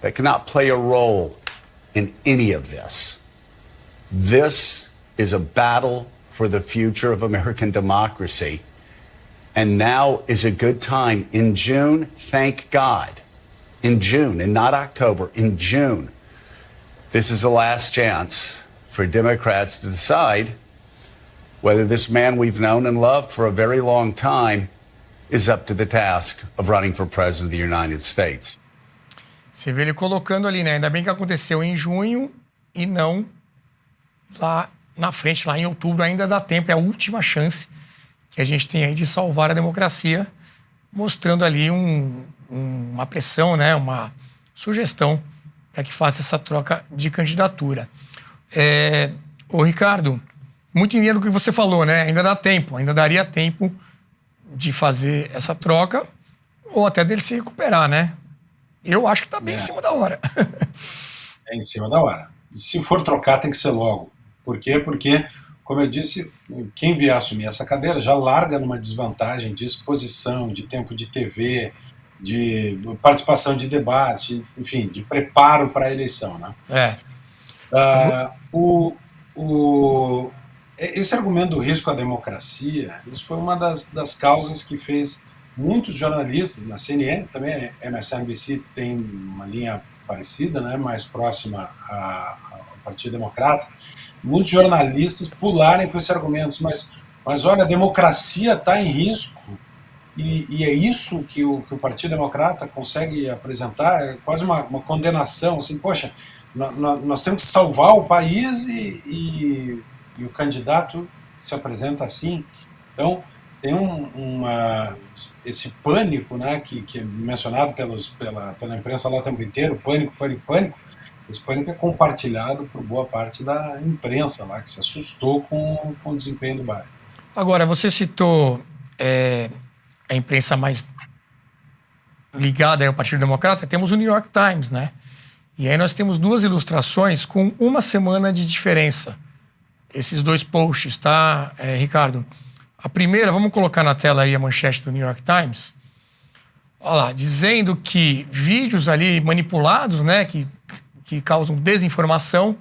[SPEAKER 11] that cannot play a role in any of this. This is a battle for the future of American democracy. And now is a good time. In June, thank God, in June, and not October, in June, this is the last chance for Democrats to decide whether this man we've known and loved for a very long time is up to the task of running for president of the United States.
[SPEAKER 1] Você vê ele colocando ali, né? Ainda bem que aconteceu em junho e não lá na frente, lá em outubro. Ainda dá tempo, é a última chance que a gente tem aí de salvar a democracia, mostrando ali uma pressão, né? Uma sugestão para que faça essa troca de candidatura. Ô Ricardo, muito em linha do que você falou, né? Ainda dá tempo, ainda daria tempo de fazer essa troca ou até dele se recuperar, né? Eu acho que está bem em cima da hora.
[SPEAKER 2] É em cima da hora. Se for trocar, tem que ser logo. Por quê? Porque, como eu disse, quem vier assumir essa cadeira já larga numa desvantagem de exposição, de tempo de TV, de participação de debate, enfim, de preparo para a eleição, né? Esse argumento do risco à democracia, isso foi uma das causas que fez muitos jornalistas, na CNN, também a MSNBC tem uma linha parecida, né, mais próxima ao Partido Democrata, muitos jornalistas pularem com esses argumentos, mas olha, a democracia está em risco, e é isso que o Partido Democrata consegue apresentar, é quase uma condenação, assim, poxa, nós temos que salvar o país e o candidato se apresenta assim. Então, tem esse pânico, né, que é mencionado pela imprensa lá o tempo inteiro, pânico. Esse pânico é compartilhado por boa parte da imprensa lá, que se assustou com o desempenho do Biden.
[SPEAKER 1] Agora, você citou a imprensa mais ligada ao Partido Democrata, temos o New York Times, né? E aí nós temos duas ilustrações com uma semana de diferença. Esses dois posts, tá, Ricardo? A primeira, vamos colocar na tela aí a manchete do New York Times. Olha lá, dizendo que vídeos ali manipulados, né, que causam desinformação,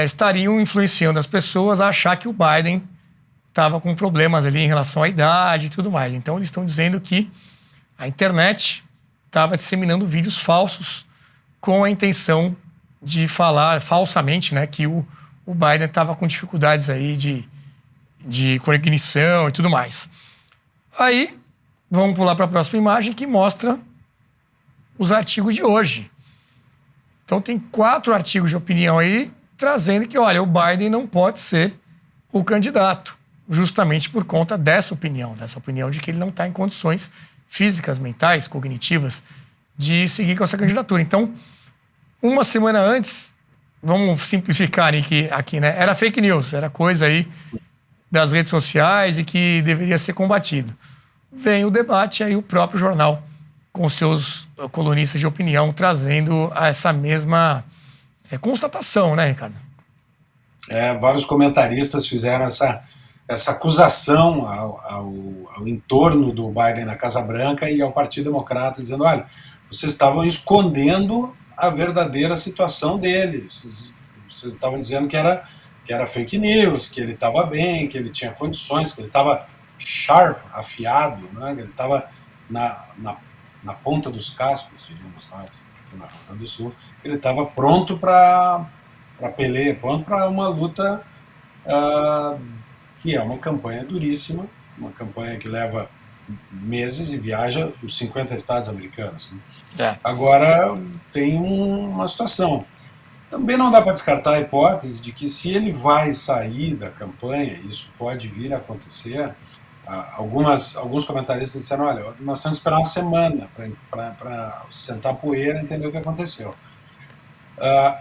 [SPEAKER 1] estariam influenciando as pessoas a achar que o Biden estava com problemas ali em relação à idade e tudo mais. Então, eles estão dizendo que a internet estava disseminando vídeos falsos com a intenção de falar falsamente, né, que o Biden estava com dificuldades aí de cognição e tudo mais. Aí, vamos pular para a próxima imagem que mostra os artigos de hoje. Então, tem 4 artigos de opinião aí trazendo que, olha, o Biden não pode ser o candidato, justamente por conta dessa opinião de que ele não está em condições físicas, mentais, cognitivas, de seguir com essa candidatura. Então, uma semana antes, vamos simplificar aqui, né? Era fake news, era coisa aí das redes sociais e que deveria ser combatido. Vem o debate, aí o próprio jornal, com seus colunistas de opinião, trazendo essa mesma constatação, né, Ricardo?
[SPEAKER 2] Vários comentaristas fizeram essa acusação ao entorno do Biden na Casa Branca e ao Partido Democrata, dizendo, olha, vocês estavam escondendo a verdadeira situação dele. Vocês estavam dizendo que era fake news, que ele estava bem, que ele tinha condições, que ele estava sharp, afiado, né? Ele estava na ponta dos cascos, diríamos nós, aqui na Rio Grande do Sul. Ele estava pronto para pelear, pronto para uma luta que é uma campanha duríssima, uma campanha que leva meses e viaja os 50 estados americanos. Né? Agora tem uma situação. Também não dá para descartar a hipótese de que se ele vai sair da campanha, isso pode vir a acontecer. Alguns comentaristas disseram, olha, nós temos que esperar uma semana para sentar poeira e entender o que aconteceu.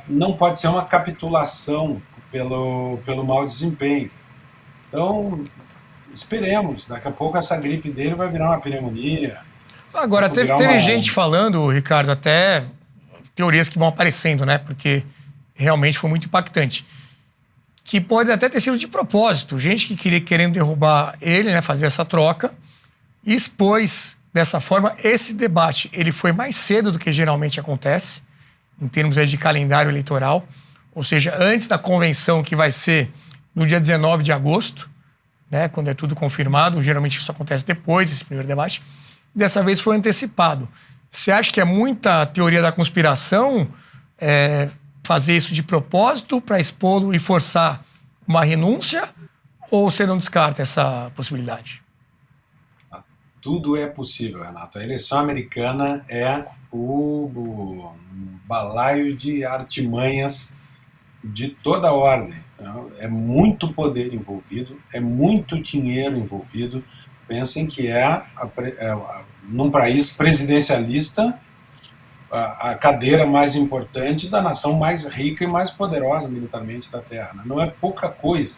[SPEAKER 2] Não pode ser uma capitulação pelo mau desempenho. Então, esperemos, daqui a pouco essa gripe dele vai virar uma pneumonia.
[SPEAKER 1] Agora, teve gente falando, Ricardo, até teorias que vão aparecendo, né? Porque realmente foi muito impactante. Que pode até ter sido de propósito. Gente que querendo derrubar ele, né? Fazer essa troca. E expôs dessa forma esse debate. Ele foi mais cedo do que geralmente acontece, em termos aí de calendário eleitoral. Ou seja, antes da convenção, que vai ser no dia 19 de agosto, né? Quando é tudo confirmado. Geralmente isso acontece depois desse primeiro debate. Dessa vez foi antecipado. Você acha que é muita teoria da conspiração fazer isso de propósito para expô-lo e forçar uma renúncia? Ou você não descarta essa possibilidade?
[SPEAKER 2] Tudo é possível, Renato. A eleição americana é o balaio de artimanhas de toda ordem. É muito poder envolvido, é muito dinheiro envolvido. Pensem que num país presidencialista, a cadeira mais importante da nação mais rica e mais poderosa militarmente da Terra. Não é pouca coisa.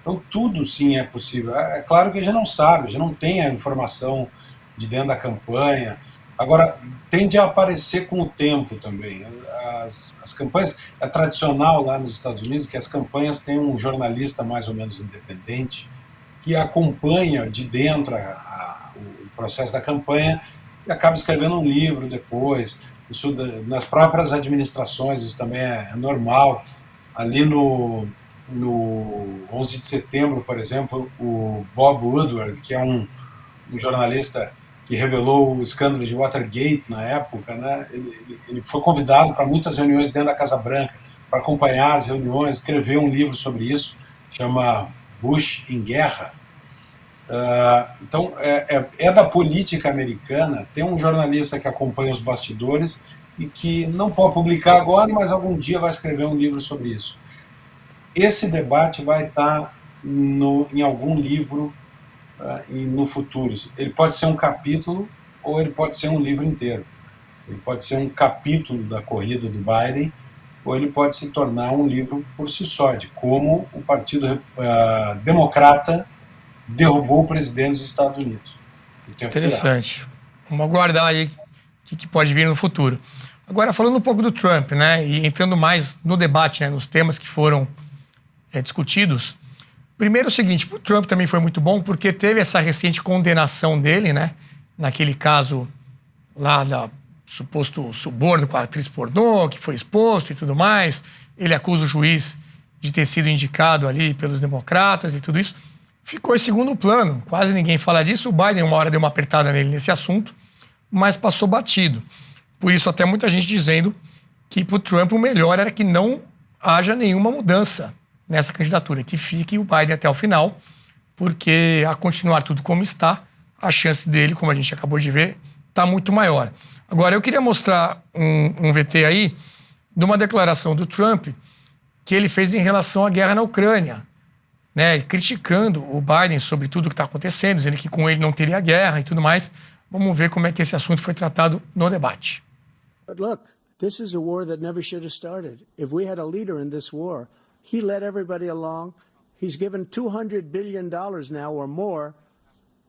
[SPEAKER 2] Então, tudo sim é possível. É claro que a gente não sabe, a gente não tem a informação de dentro da campanha. Agora, tende a aparecer com o tempo também. As campanhas, é tradicional lá nos Estados Unidos que as campanhas têm um jornalista mais ou menos independente que acompanha de dentro o processo da campanha e acaba escrevendo um livro depois. Isso nas próprias administrações, isso também é normal. Ali no 11 de setembro, por exemplo, o Bob Woodward, que é um jornalista que revelou o escândalo de Watergate na época, né? Ele foi convidado para muitas reuniões dentro da Casa Branca para acompanhar as reuniões, escreveu um livro sobre isso, chama Bush em Guerra. Então, é da política americana. Tem um jornalista que acompanha os bastidores e que não pode publicar agora, mas algum dia vai escrever um livro sobre isso. Esse debate vai estar em algum livro no futuro. Ele pode ser um capítulo ou ele pode ser um livro inteiro. Ele pode ser um capítulo da corrida do Biden ou ele pode se tornar um livro por si só, de como o Partido Democrata derrubou o presidente dos Estados Unidos.
[SPEAKER 1] Interessante. Vamos aguardar aí o que pode vir no futuro. Agora, falando um pouco do Trump, né, e entrando mais no debate, né, nos temas que foram discutidos. Primeiro, o seguinte, o Trump também foi muito bom porque teve essa recente condenação dele, né, naquele caso lá da suposto suborno com a atriz pornô, que foi exposto e tudo mais. Ele acusa o juiz de ter sido indicado ali pelos democratas e tudo isso. Ficou em segundo plano, quase ninguém fala disso. O Biden, uma hora, deu uma apertada nele nesse assunto, mas passou batido. Por isso, até muita gente dizendo que para o Trump o melhor era que não haja nenhuma mudança nessa candidatura, que fique o Biden até o final, porque a continuar tudo como está, a chance dele, como a gente acabou de ver, está muito maior. Agora, eu queria mostrar um VT aí de uma declaração do Trump que ele fez em relação à guerra na Ucrânia, né, criticando o Biden sobre tudo o que está acontecendo, dizendo que com ele não teria guerra e tudo mais. Vamos ver como é que esse assunto foi tratado no debate.
[SPEAKER 5] But look, this is a war that never should have started. If we had a leader in this war, he led everybody along. He's given $200 billion now or more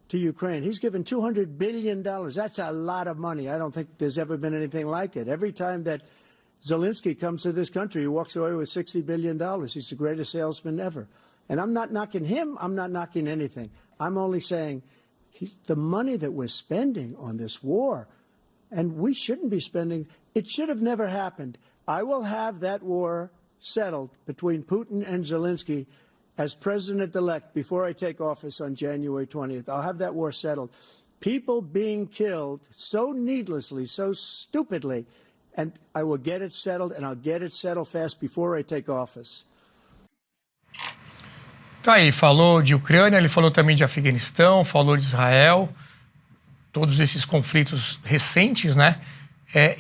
[SPEAKER 5] to Ukraine. He's given $200 billion. That's a lot of money. I don't think there's ever been anything like it. Every time that Zelensky comes to this country, he walks away with $60 billion. He's the greatest salesman ever. And I'm not knocking him. I'm not knocking anything. I'm only saying the money that we're spending on this war, and we shouldn't be spending, it should have never happened. I will have that war settled between Putin and Zelensky as president-elect before I take office on January 20th. I'll have that war settled. People being killed so needlessly, so stupidly, and I will get it settled, and I'll get it settled fast before I take office.
[SPEAKER 1] Tá aí, falou de Ucrânia, ele falou também de Afeganistão, falou de Israel, todos esses conflitos recentes, né?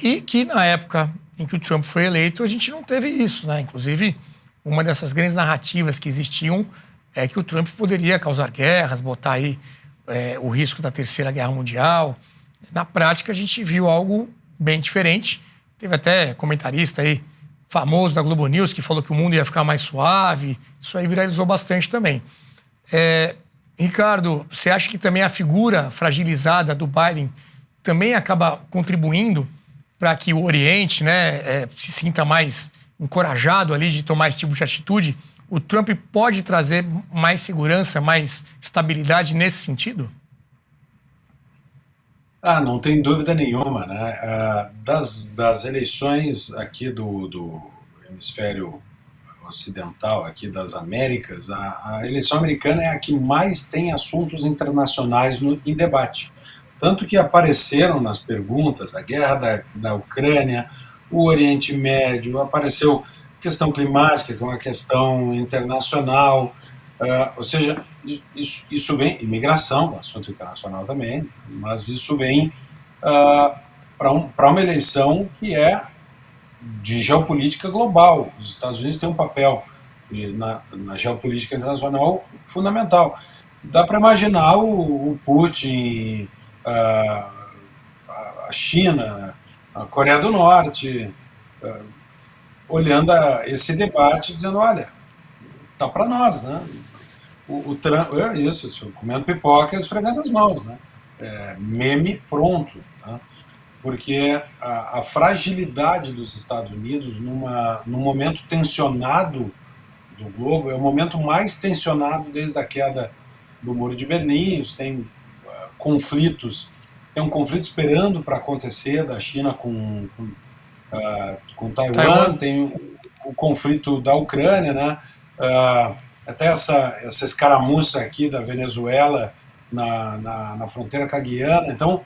[SPEAKER 1] E que na época em que o Trump foi eleito, a gente não teve isso, né? Inclusive, uma dessas grandes narrativas que existiam é que o Trump poderia causar guerras, botar aí o risco da Terceira Guerra Mundial. Na prática, a gente viu algo bem diferente. Teve até comentarista aí famoso da Globo News que falou que o mundo ia ficar mais suave. Isso aí viralizou bastante também. Ricardo, você acha que também a figura fragilizada do Biden também acaba contribuindo para que o Oriente, né, se sinta mais encorajado ali de tomar esse tipo de atitude? O Trump pode trazer mais segurança, mais estabilidade nesse sentido?
[SPEAKER 2] Não tem dúvida nenhuma, né? Das eleições aqui do hemisfério ocidental, aqui das Américas, a eleição americana é a que mais tem assuntos internacionais em debate. Tanto que apareceram nas perguntas a guerra da Ucrânia, o Oriente Médio, apareceu questão climática, que é uma questão internacional, ou seja, isso vem, imigração, assunto internacional também, mas isso vem para uma eleição que é de geopolítica global. Os Estados Unidos têm um papel na geopolítica internacional fundamental. Dá para imaginar o Putin, a China, a Coreia do Norte, olhando esse debate, dizendo, olha, tá para nós, né? O Trump, isso, comendo pipoca e esfregando as mãos, né? Meme pronto, né? Porque a fragilidade dos Estados Unidos num momento tensionado do globo, é o momento mais tensionado desde a queda do Muro de Berlim. Tem conflitos, tem um conflito esperando para acontecer da China com Taiwan, tem o conflito da Ucrânia, né? Até essa escaramuça aqui da Venezuela na fronteira com a Guiana. Então,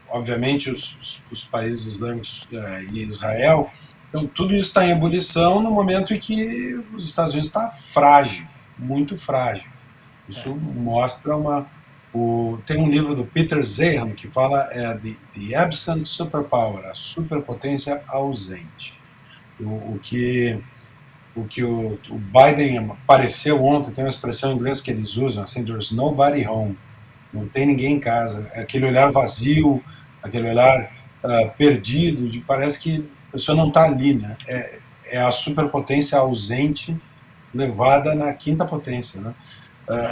[SPEAKER 2] obviamente, os países islâmicos e Israel. Então, tudo isso está em ebulição no momento em que os Estados Unidos está frágil, muito frágil. Isso mostra tem um livro do Peter Zeihan que fala The Absent Superpower, a superpotência ausente. O que o Biden apareceu ontem, tem uma expressão em inglês que eles usam, assim, there's nobody home, não tem ninguém em casa, aquele olhar vazio, aquele olhar perdido, parece que a pessoa não está ali, né? É a superpotência ausente levada na quinta potência, né?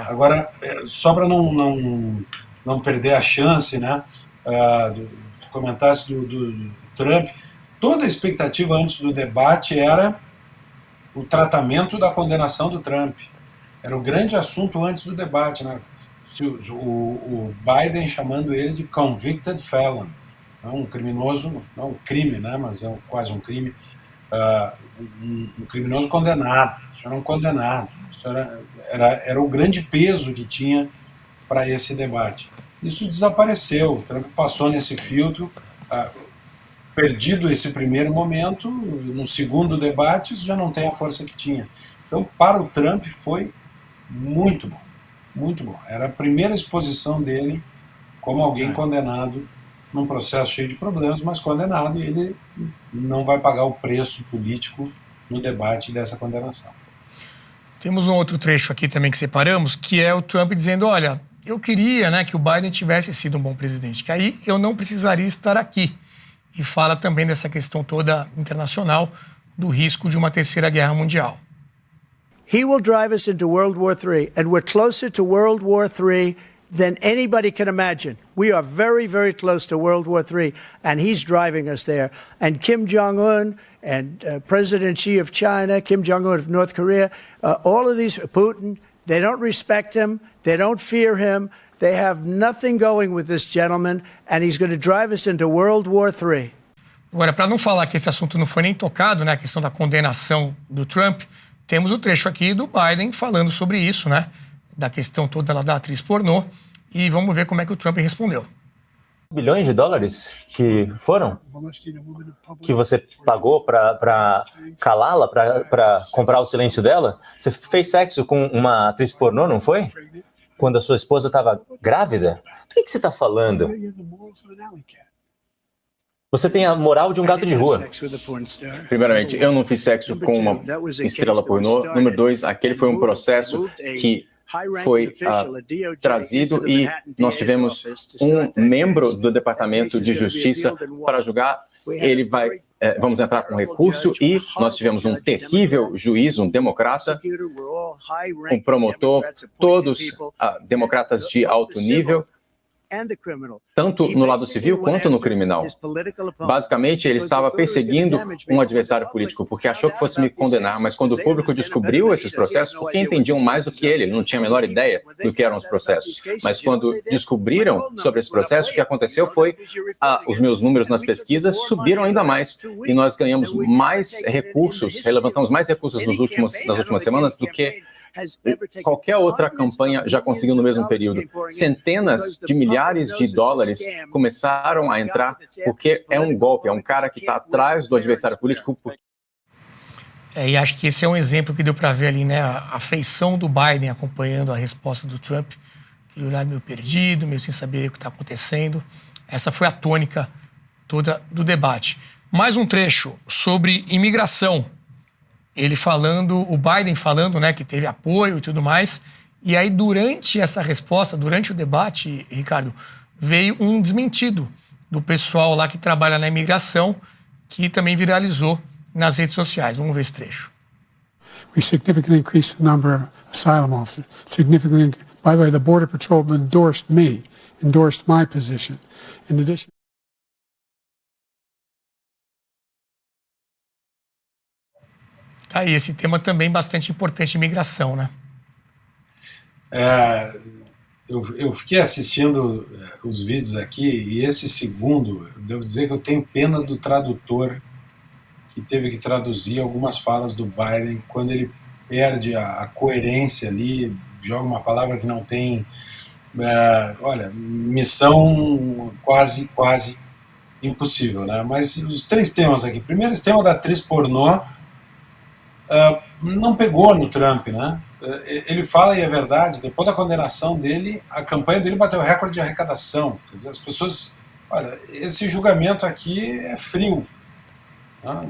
[SPEAKER 2] Agora, só para não perder a chance, né, do comentário do Trump, toda a expectativa antes do debate era o tratamento da condenação do Trump. Era o grande assunto antes do debate, né? O Biden chamando ele de convicted felon, um criminoso, não um crime, né, mas é quase um crime, um criminoso condenado. Isso era um condenado. Isso era o grande peso que tinha para esse debate. Isso desapareceu. O Trump passou nesse filtro, perdido esse primeiro momento, no segundo debate já não tem a força que tinha. Então, para o Trump foi muito bom, muito bom. Era a primeira exposição dele como alguém condenado num processo cheio de problemas, mas condenado, e ele não vai pagar o preço político no debate dessa condenação.
[SPEAKER 1] Temos um outro trecho aqui também que separamos, que é o Trump dizendo, olha, eu queria, né, que o Biden tivesse sido um bom presidente, que aí eu não precisaria estar aqui. E fala também dessa questão toda internacional do risco de uma terceira guerra mundial.
[SPEAKER 5] He will drive us into World War III, and we're closer to World War III than anybody can imagine. We are very, very close to World War III, and he's driving us there. And Kim Jong-un and President Xi of China, Kim Jong-un of North Korea, all of these, Putin, they don't respect him, they don't fear him, they have nothing going with this gentleman, and he's going to drive us into World War III.
[SPEAKER 1] Agora, para não falar que esse assunto não foi nem tocado, né, a questão da condenação do Trump, temos o trecho aqui do Biden falando sobre isso, né, da questão toda lá da atriz pornô, e vamos ver como é que o Trump respondeu.
[SPEAKER 12] Bilhões de dólares que foram? Que você pagou para calá-la, para comprar o silêncio dela? Você fez sexo com uma atriz pornô, não foi? Quando a sua esposa estava grávida? Do que você está falando? Você tem a moral de um gato de rua.
[SPEAKER 13] Primeiramente, eu não fiz sexo com uma estrela pornô. Número 2, aquele foi um processo que foi trazido e nós tivemos um membro do Departamento de Justiça para julgar. Ele vai, vamos entrar com recurso e nós tivemos um terrível juiz, um democrata, um promotor, todos democratas de alto nível, tanto no lado civil quanto no criminal. Basicamente, ele estava perseguindo um adversário político, porque achou que fosse me condenar, mas quando o público descobriu esses processos, porque entendiam mais do que ele não tinha a menor ideia do que eram os processos. Mas quando descobriram sobre esse processo, o que aconteceu foi, os meus números nas pesquisas subiram ainda mais, e nós ganhamos mais recursos, relevantamos mais recursos nas últimas semanas do que qualquer outra campanha já conseguiu no mesmo período. Centenas de milhares de dólares começaram a entrar porque é um golpe, é um cara que está atrás do adversário político.
[SPEAKER 1] E acho que esse é um exemplo que deu para ver ali, né? A feição do Biden acompanhando a resposta do Trump, aquele olhar meio perdido, meio sem saber o que está acontecendo. Essa foi a tônica toda do debate. Mais um trecho sobre imigração. Ele falando, o Biden falando, né, que teve apoio e tudo mais. E aí, durante essa resposta, durante o debate, Ricardo, veio um desmentido do pessoal lá que trabalha na imigração, que também viralizou nas redes sociais. Vamos ver esse trecho.
[SPEAKER 3] We significantly increased the number of asylum officers. Significantly, by the way, the Border Patrol endorsed my position. In addition.
[SPEAKER 1] Tá aí, esse tema também bastante importante, imigração, né?
[SPEAKER 2] Eu fiquei assistindo os vídeos aqui e esse segundo, eu devo dizer que eu tenho pena do tradutor que teve que traduzir algumas falas do Biden quando ele perde a coerência ali, joga uma palavra que não tem, missão quase impossível, né? Mas os três temas aqui. Primeiro, esse tema da atriz pornô, não pegou no Trump, né? Ele fala, e é verdade, depois da condenação dele, a campanha dele bateu recorde de arrecadação. Quer dizer, as pessoas... Olha, esse julgamento aqui é frio. Né?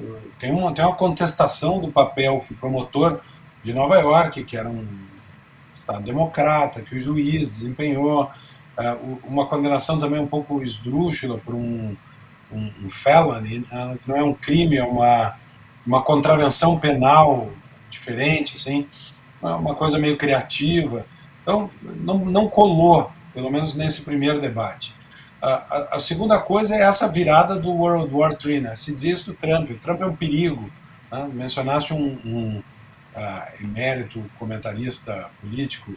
[SPEAKER 2] Tem uma contestação do papel que o promotor de Nova York, que era um estado democrata, que o juiz desempenhou, uma condenação também um pouco esdrúxula por um felony, que não é um crime, é uma contravenção penal diferente, assim, uma coisa meio criativa. Então, não colou, pelo menos nesse primeiro debate. A segunda coisa é essa virada do World War III, né? Se dizia isso do Trump. O Trump é um perigo. Né? Mencionaste um emérito comentarista político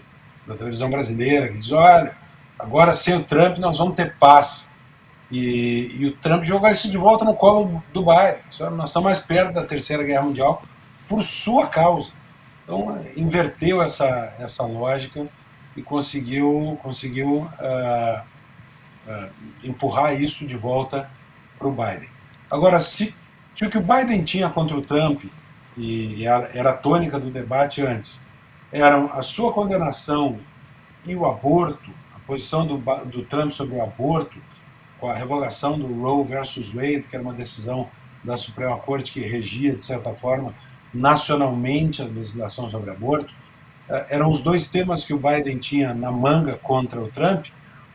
[SPEAKER 2] da televisão brasileira que diz, olha, agora sem o Trump nós vamos ter paz. E o Trump jogou isso de volta no colo do Biden. Nós estamos mais perto da Terceira Guerra Mundial por sua causa. Então, inverteu essa lógica e conseguiu empurrar isso de volta para o Biden. Agora, se o que o Biden tinha contra o Trump, e era a tônica do debate antes, eram a sua condenação e o aborto, a posição do Trump sobre o aborto, com a revogação do Roe versus Wade, que era uma decisão da Suprema Corte que regia, de certa forma, nacionalmente a legislação sobre aborto, eram os dois temas que o Biden tinha na manga contra o Trump.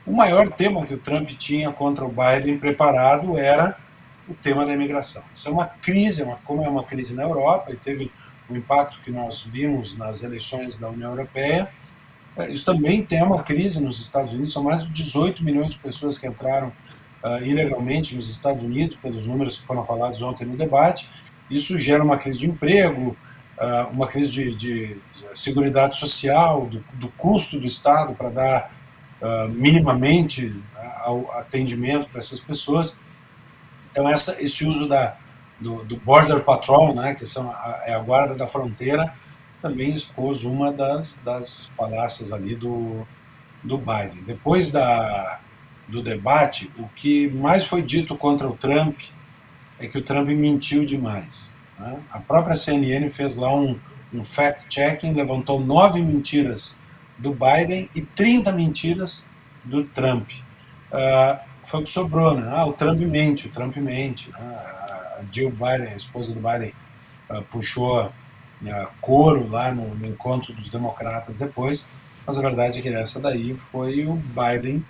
[SPEAKER 2] O maior tema que o Trump tinha contra o Biden preparado era o tema da imigração. Isso é uma crise, como é uma crise na Europa, e teve o impacto que nós vimos nas eleições da União Europeia, isso também tem uma crise nos Estados Unidos. São mais de 18 milhões de pessoas que entraram ilegalmente nos Estados Unidos, pelos números que foram falados ontem no debate. Isso gera uma crise de emprego, uma crise de seguridade social, do custo do Estado para dar minimamente ao atendimento para essas pessoas. Então esse uso do Border Patrol, né, que é a guarda da fronteira, também expôs uma das falácias ali do Biden. Depois do debate, o que mais foi dito contra o Trump é que o Trump mentiu demais. Né? A própria CNN fez lá um fact-checking, levantou 9 mentiras do Biden e 30 mentiras do Trump. foi o que sobrou, né? O Trump mente, A Jill Biden, a esposa do Biden, puxou coro lá no encontro dos democratas depois, mas a verdade é que essa daí foi o Biden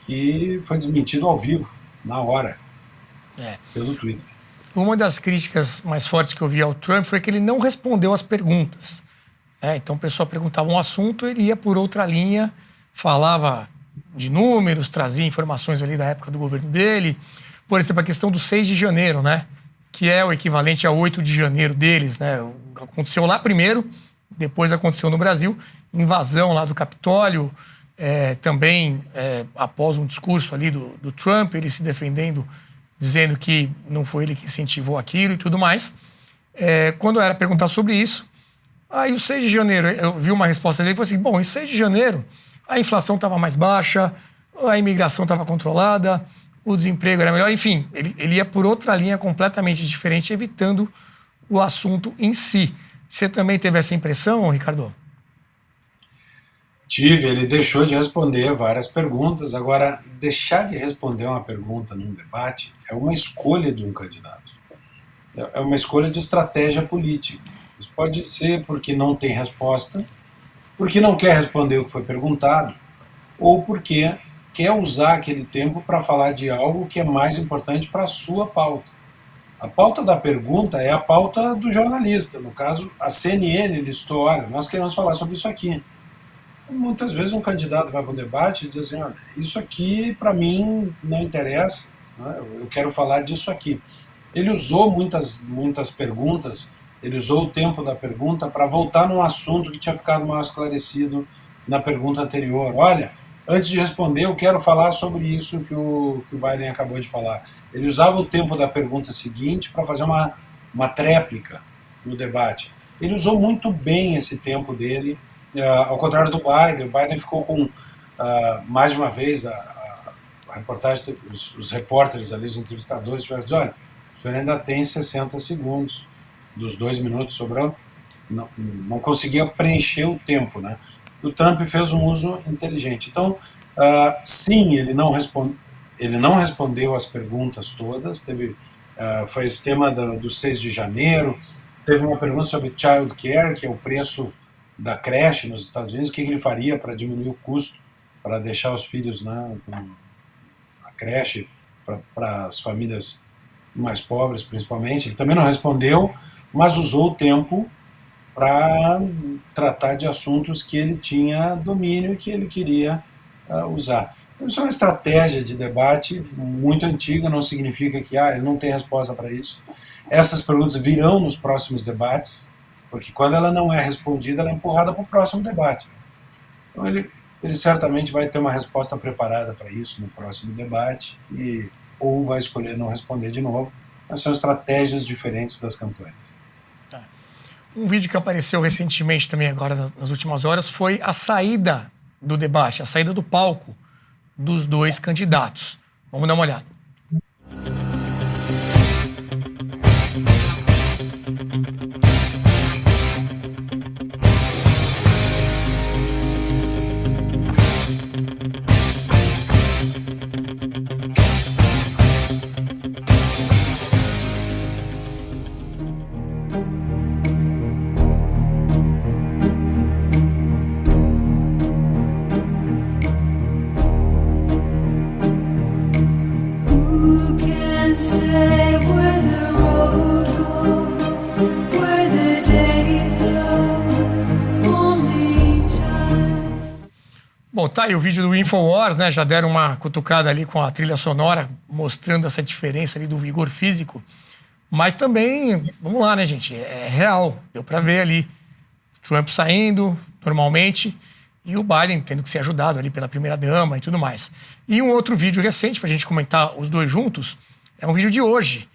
[SPEAKER 2] que foi desmentido ao vivo, na hora, pelo Twitter.
[SPEAKER 1] Uma das críticas mais fortes que eu vi ao Trump foi que ele não respondeu às perguntas. Então o pessoal perguntava um assunto, ele ia por outra linha, falava de números, trazia informações ali da época do governo dele. Por exemplo, a questão do 6 de janeiro, né? Que é o equivalente a 8 de janeiro deles, né? Aconteceu lá primeiro, depois aconteceu no Brasil, invasão lá do Capitólio, também após um discurso ali do Trump, ele se defendendo, dizendo que não foi ele que incentivou aquilo e tudo mais. Quando era perguntar sobre isso, aí o 6 de janeiro, eu vi uma resposta dele e falei assim, bom, em 6 de janeiro a inflação estava mais baixa, a imigração estava controlada, o desemprego era melhor, enfim, ele ia por outra linha completamente diferente, evitando o assunto em si. Você também teve essa impressão, Ricardo?
[SPEAKER 2] Tive, ele deixou de responder várias perguntas. Agora, deixar de responder uma pergunta num debate é uma escolha de um candidato. É uma escolha de estratégia política. Isso pode ser porque não tem resposta, porque não quer responder o que foi perguntado, ou porque quer usar aquele tempo para falar de algo que é mais importante para a sua pauta. A pauta da pergunta é a pauta do jornalista. No caso, a CNN listou, olha, nós queremos falar sobre isso aqui. Muitas vezes um candidato vai para um debate e diz assim, olha, isso aqui para mim não interessa, né? Eu quero falar disso aqui. Ele usou muitas perguntas, ele usou o tempo da pergunta para voltar num assunto que tinha ficado mal esclarecido na pergunta anterior. Olha, antes de responder, eu quero falar sobre isso que o Biden acabou de falar. Ele usava o tempo da pergunta seguinte para fazer uma tréplica no debate. Ele usou muito bem esse tempo dele, ao contrário do Biden. O Biden ficou com, mais de uma vez, a reportagem, os repórteres ali, os entrevistadores, tiveram dizer, olha, o senhor ainda tem 60 segundos dos 2 minutos sobrando, não conseguia preencher o tempo, né? O Trump fez um uso inteligente. Então, sim, ele não respondeu as perguntas todas. Foi esse tema do 6 de janeiro. Teve uma pergunta sobre child care, que é o preço da creche nos Estados Unidos, o que ele faria para diminuir o custo, para deixar os filhos na creche, para as famílias mais pobres, principalmente. Ele também não respondeu, mas usou o tempo para tratar de assuntos que ele tinha domínio e que ele queria usar. Isso é uma estratégia de debate muito antiga, não significa que ele não tem resposta para isso. Essas perguntas virão nos próximos debates, porque quando ela não é respondida, ela é empurrada para o próximo debate. Então ele certamente vai ter uma resposta preparada para isso no próximo debate, ou vai escolher não responder de novo. Mas são estratégias diferentes das campanhas.
[SPEAKER 1] Um vídeo que apareceu recentemente também, agora nas últimas horas, foi a saída do debate, a saída do palco dos dois candidatos. Vamos dar uma olhada. Bom, tá aí o vídeo do Infowars, né? Já deram uma cutucada ali com a trilha sonora, mostrando essa diferença ali do vigor físico. Mas também, vamos lá, né, gente? É real. Deu pra ver ali Trump saindo normalmente e o Biden tendo que ser ajudado ali pela primeira-dama e tudo mais. E um outro vídeo recente, pra gente comentar os dois juntos, é um vídeo de hoje,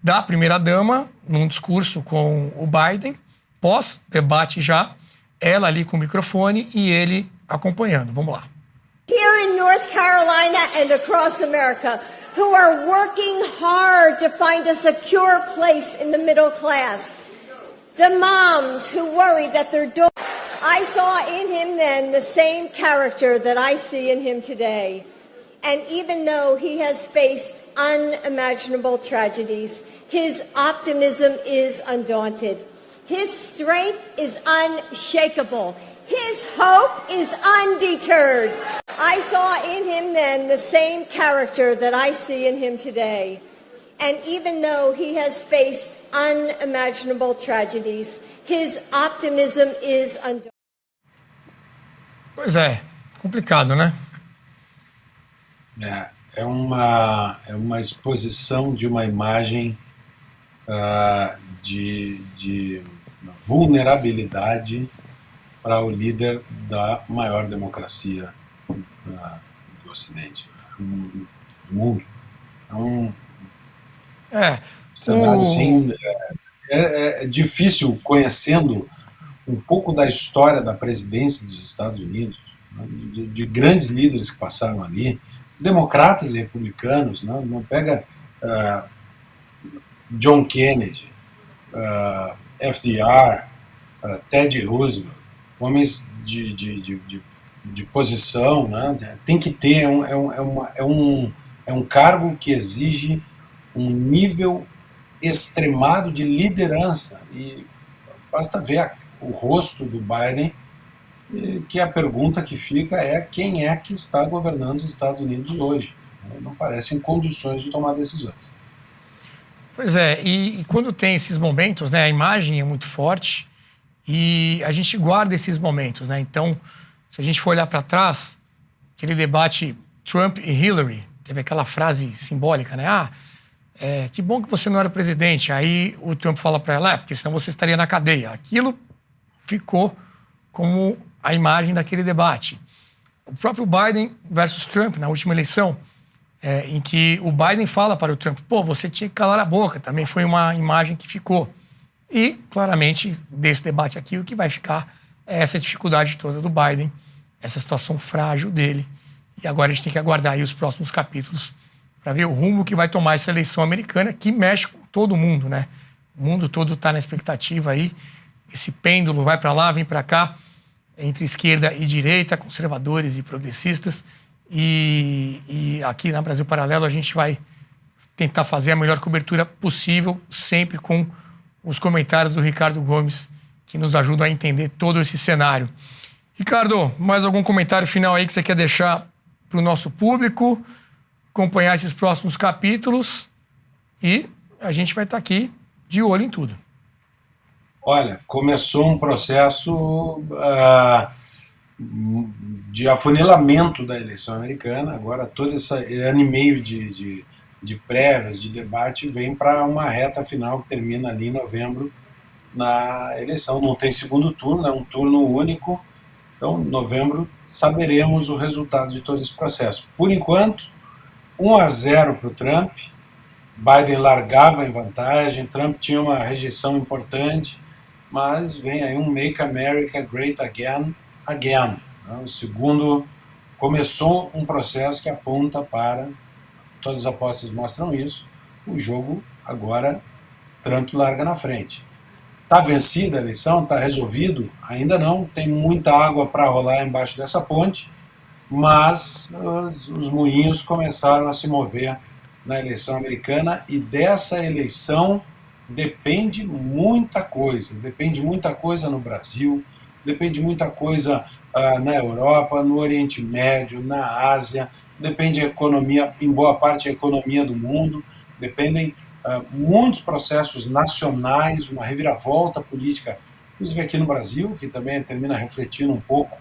[SPEAKER 1] da primeira-dama, num discurso com o Biden, pós-debate já, ela ali com o microfone e ele acompanhando. Vamos lá.
[SPEAKER 14] Here in North Carolina and across America, who are working hard to find a secure place in the middle class. The moms who worry that their daughter... I saw in him then the same character that I see in him today. And even though he has faced unimaginable tragedies, his optimism is undaunted. His strength is unshakable. His hope is undeterred. I saw in him then the same character that I see in him today. And even though he has faced unimaginable tragedies, his optimism is undaunted.
[SPEAKER 1] Pois é, complicado, né?
[SPEAKER 2] É uma exposição de uma imagem de vulnerabilidade para o líder da maior democracia do Ocidente, do mundo. Cenário assim, é difícil, conhecendo um pouco da história da presidência dos Estados Unidos, né, de grandes líderes que passaram ali, democratas e republicanos, né, não pega John Kennedy, FDR, Teddy Roosevelt, homens de posição, né, tem que ter, é um cargo que exige um nível extremado de liderança, e basta ver o rosto do Biden, que a pergunta que fica é quem é que está governando os Estados Unidos hoje. Não parece em condições de tomar decisões.
[SPEAKER 1] Pois é, e quando tem esses momentos, né, a imagem é muito forte e a gente guarda esses momentos, né? Então, se a gente for olhar para trás, aquele debate Trump e Hillary, teve aquela frase simbólica, né? Que bom que você não era presidente. Aí o Trump fala para ela, porque senão você estaria na cadeia. Aquilo ficou como a imagem daquele debate. O próprio Biden versus Trump, na última eleição, em que o Biden fala para o Trump, você tinha que calar a boca, também foi uma imagem que ficou. E, claramente, desse debate aqui, o que vai ficar é essa dificuldade toda do Biden, essa situação frágil dele. E agora a gente tem que aguardar aí os próximos capítulos para ver o rumo que vai tomar essa eleição americana, que mexe com todo mundo, né? O mundo todo está na expectativa aí. Esse pêndulo vai para lá, vem para cá, entre esquerda e direita, conservadores e progressistas. E aqui na Brasil Paralelo a gente vai tentar fazer a melhor cobertura possível, sempre com os comentários do Ricardo Gomes, que nos ajudam a entender todo esse cenário. Ricardo, mais algum comentário final aí que você quer deixar para o nosso público, acompanhar esses próximos capítulos, e a gente vai estar aqui de olho em tudo.
[SPEAKER 2] Olha, começou um processo de afunilamento da eleição americana. Agora todo esse ano e meio de prévias, de debate, vem para uma reta final que termina ali em novembro na eleição. Não tem segundo turno, é um turno único. Então, em novembro, saberemos o resultado de todo esse processo. Por enquanto, 1-0 para o Trump. Biden largava em vantagem, Trump tinha uma rejeição importante, mas vem aí um Make America Great Again. O segundo, começou um processo que aponta para, todas as apostas mostram isso, o jogo agora Trump larga na frente. Está vencida a eleição? Está resolvido? Ainda não, tem muita água para rolar embaixo dessa ponte, mas os moinhos começaram a se mover na eleição americana, e dessa eleição depende muita coisa no Brasil, depende muita coisa na Europa, no Oriente Médio, na Ásia, depende a economia, em boa parte a economia do mundo, dependem muitos processos nacionais, uma reviravolta política, inclusive aqui no Brasil, que também termina refletindo um pouco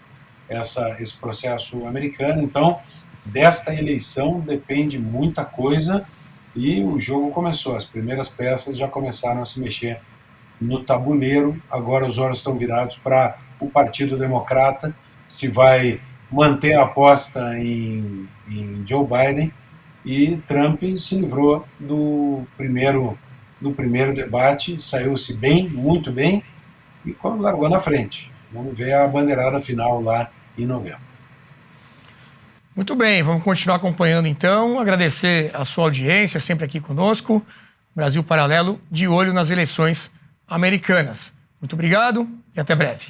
[SPEAKER 2] esse processo americano. Então, desta eleição depende muita coisa, e o jogo começou, as primeiras peças já começaram a se mexer no tabuleiro. Agora os olhos estão virados para o Partido Democrata, se vai manter a aposta em Joe Biden, e Trump se livrou do primeiro debate, saiu-se bem, muito bem, e largou na frente. Vamos ver a bandeirada final lá em novembro.
[SPEAKER 1] Muito bem, vamos continuar acompanhando então, agradecer a sua audiência, sempre aqui conosco, Brasil Paralelo, de olho nas eleições americanas. Muito obrigado e até breve.